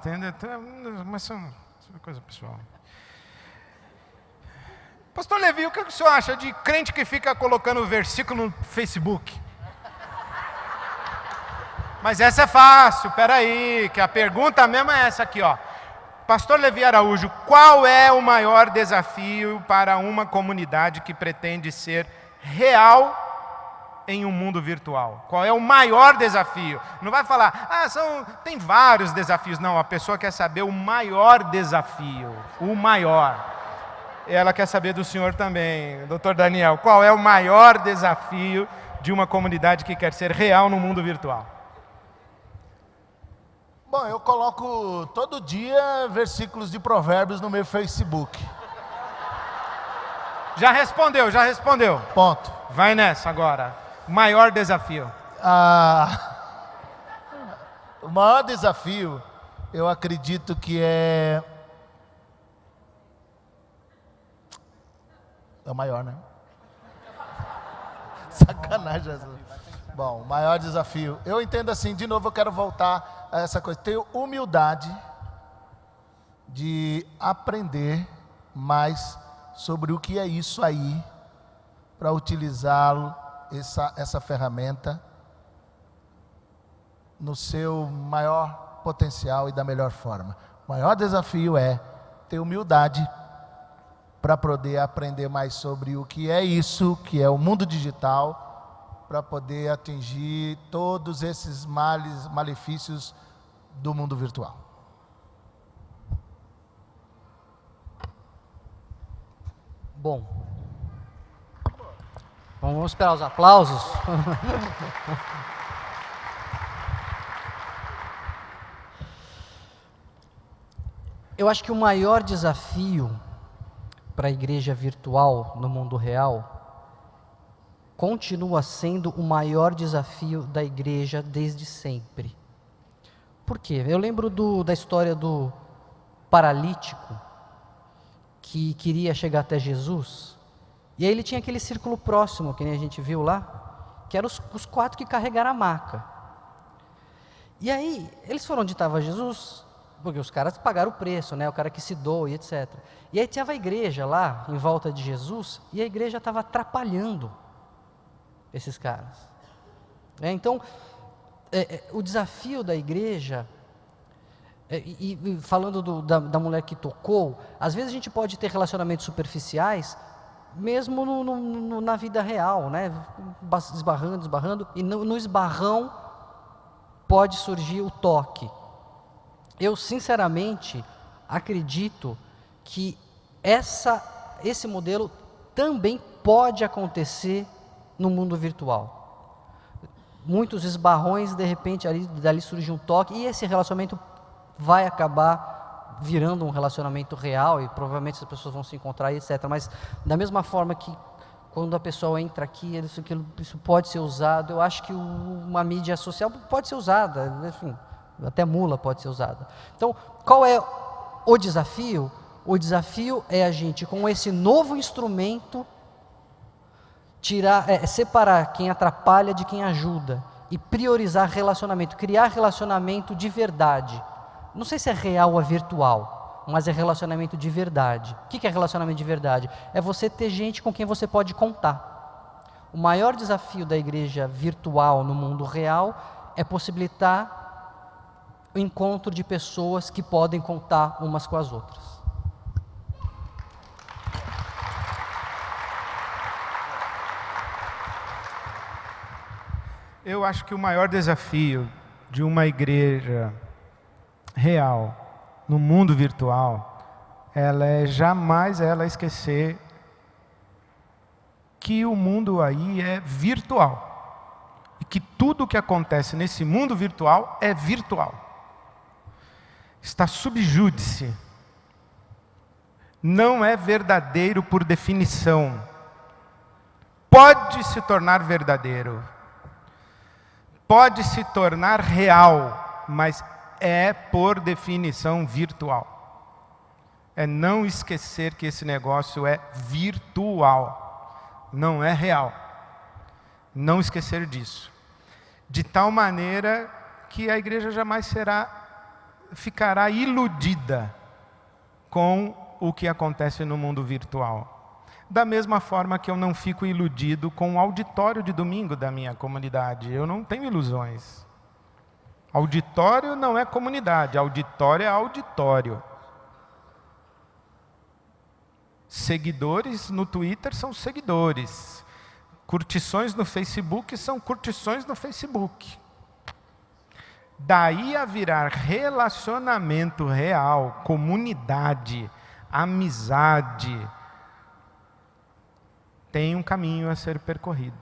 Mas isso é coisa pessoal. Pastor Levi, o que o senhor acha de crente que fica colocando versículo no Facebook? Mas essa é fácil, peraí, que a pergunta mesmo é essa aqui, ó. Pastor Levi Araújo, qual é o maior desafio para uma comunidade que pretende ser real em um mundo virtual? Qual é o maior desafio? Não vai falar, tem vários desafios. Não, a pessoa quer saber o maior desafio, o maior. Ela quer saber do senhor também, doutor Daniel, qual é o maior desafio de uma comunidade que quer ser real no mundo virtual? Bom, eu coloco todo dia versículos de Provérbios no meu Facebook. Já respondeu. Ponto. Vai nessa agora. Maior desafio. O maior desafio, eu acredito que é o maior, né? enganar Jesus. Bom, o maior desafio. Eu entendo assim, de novo eu quero voltar a essa coisa. Tenho humildade de aprender mais sobre o que é isso aí, para utilizá-lo, essa ferramenta, no seu maior potencial e da melhor forma. O maior desafio é ter humildade para poder aprender mais sobre o que é isso, que é o mundo digital, para poder atingir todos esses malefícios do mundo virtual. Bom, vamos esperar os aplausos. Eu acho que o maior desafio para a igreja virtual no mundo real continua sendo o maior desafio da igreja desde sempre. Por quê? Eu lembro da história do paralítico que queria chegar até Jesus, e aí ele tinha aquele círculo próximo, que nem a gente viu lá, que eram os 4 que carregaram a maca. E aí, eles foram onde estava Jesus, porque os caras pagaram o preço, né? O cara que se doa e etc. E aí tinha a igreja lá, em volta de Jesus, e a igreja estava atrapalhando esses caras. Então, o desafio da igreja, e falando da mulher que tocou, às vezes a gente pode ter relacionamentos superficiais, mesmo na vida real, né? Esbarrando, e no esbarrão pode surgir o toque. Eu sinceramente acredito que esse modelo também pode acontecer no mundo virtual. Muitos esbarrões, de repente dali surge um toque, e esse relacionamento vai acabar virando um relacionamento real, e provavelmente as pessoas vão se encontrar, etc. Mas da mesma forma que quando a pessoa entra aqui, isso pode ser usado, eu acho que uma mídia social pode ser usada, enfim, até mula pode ser usada. Então, qual é o desafio? O desafio é a gente, com esse novo instrumento, separar quem atrapalha de quem ajuda, e priorizar relacionamento, criar relacionamento de verdade. Não sei se é real ou é virtual, mas é relacionamento de verdade. O que é relacionamento de verdade? É você ter gente com quem você pode contar. O maior desafio da igreja virtual no mundo real é possibilitar o encontro de pessoas que podem contar umas com as outras. Eu acho que o maior desafio de uma igreja real no mundo virtual, ela é jamais ela esquecer que o mundo aí é virtual e que tudo o que acontece nesse mundo virtual é virtual. Está sub júdice, não é verdadeiro por definição, pode se tornar verdadeiro, pode se tornar real, mas é por definição virtual. É não esquecer que esse negócio é virtual, não é real. Não esquecer disso. De tal maneira que a igreja jamais ficará iludida com o que acontece no mundo virtual. Da mesma forma que eu não fico iludido com o auditório de domingo da minha comunidade. Eu não tenho ilusões. Auditório não é comunidade, auditório é auditório. Seguidores no Twitter são seguidores. Curtições no Facebook são curtições no Facebook. Daí a virar relacionamento real, comunidade, amizade, tem um caminho a ser percorrido.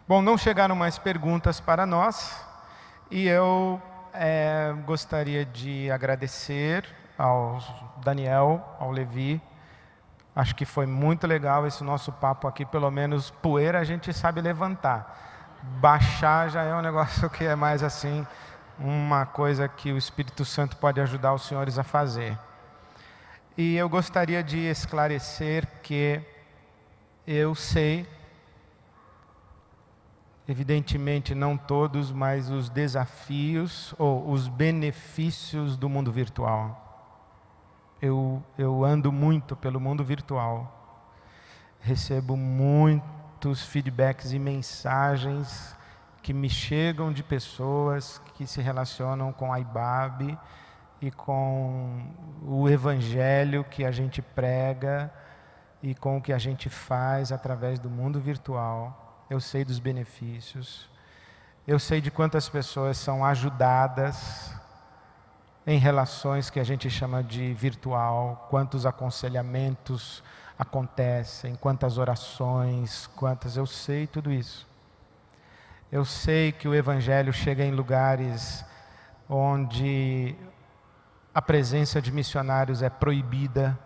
Bom, não chegaram mais perguntas para nós, e eu gostaria de agradecer ao Daniel, ao Levi. Acho que foi muito legal esse nosso papo aqui, pelo menos poeira a gente sabe levantar. Baixar já é um negócio que é mais assim, uma coisa que o Espírito Santo pode ajudar os senhores a fazer. E eu gostaria de esclarecer que eu sei evidentemente não todos, mas os desafios ou os benefícios do mundo virtual. Eu ando muito pelo mundo virtual, recebo muitos feedbacks e mensagens que me chegam de pessoas que se relacionam com a IBAB e com o evangelho que a gente prega e com o que a gente faz através do mundo virtual. Eu sei dos benefícios, eu sei de quantas pessoas são ajudadas em relações que a gente chama de virtual, quantos aconselhamentos acontecem, quantas orações, eu sei tudo isso. Eu sei que o evangelho chega em lugares onde a presença de missionários é proibida,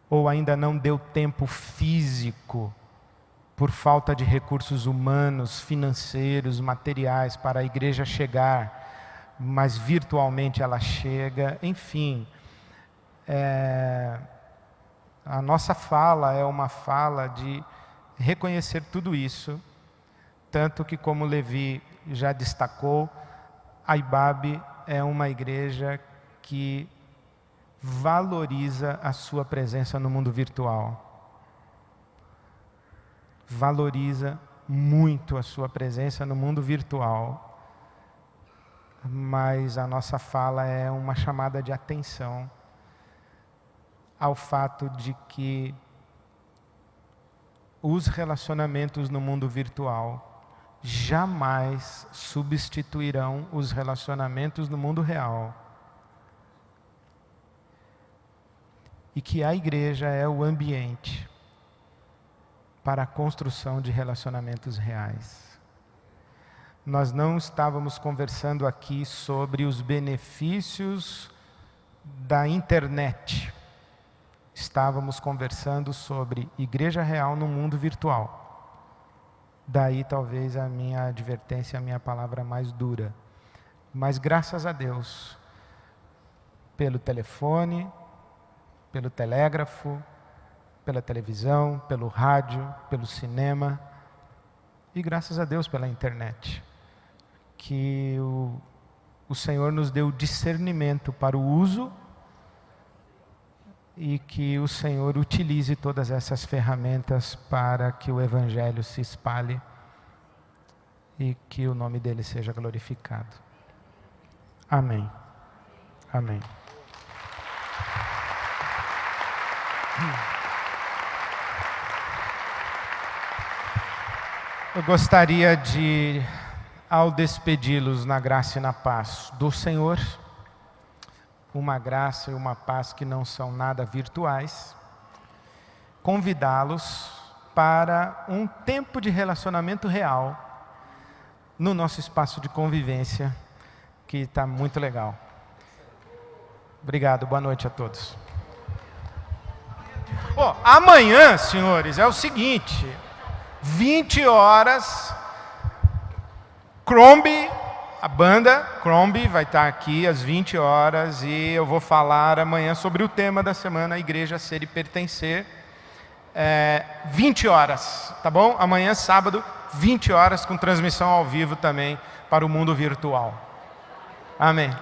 ou ainda não deu tempo físico, por falta de recursos humanos, financeiros, materiais, para a igreja chegar, mas virtualmente ela chega. Enfim, a nossa fala é uma fala de reconhecer tudo isso, tanto que, como Levi já destacou, a IBAB é uma igreja que valoriza a sua presença no mundo virtual. Valoriza muito a sua presença no mundo virtual. Mas a nossa fala é uma chamada de atenção ao fato de que os relacionamentos no mundo virtual jamais substituirão os relacionamentos no mundo real. E que a igreja é o ambiente para a construção de relacionamentos reais. Nós não estávamos conversando aqui sobre os benefícios da internet. Estávamos conversando sobre igreja real no mundo virtual. Daí talvez a minha advertência, a minha palavra mais dura. Mas graças a Deus, pelo telefone, pelo telégrafo, pela televisão, pelo rádio, pelo cinema, e graças a Deus pela internet, que o Senhor nos deu discernimento para o uso e que o Senhor utilize todas essas ferramentas para que o Evangelho se espalhe e que o nome dele seja glorificado. Amém. Amém. Eu gostaria de, ao despedi-los na graça e na paz do Senhor, uma graça e uma paz que não são nada virtuais, convidá-los para um tempo de relacionamento real no nosso espaço de convivência, que está muito legal. Obrigado, boa noite a todos. Amanhã, senhores, é o seguinte, 20 horas, Crombie, a banda Crombie vai estar aqui às 20 horas e eu vou falar amanhã sobre o tema da semana, a igreja ser e pertencer. 20 horas, tá bom? Amanhã, sábado, 20 horas, com transmissão ao vivo também para o mundo virtual. Amém.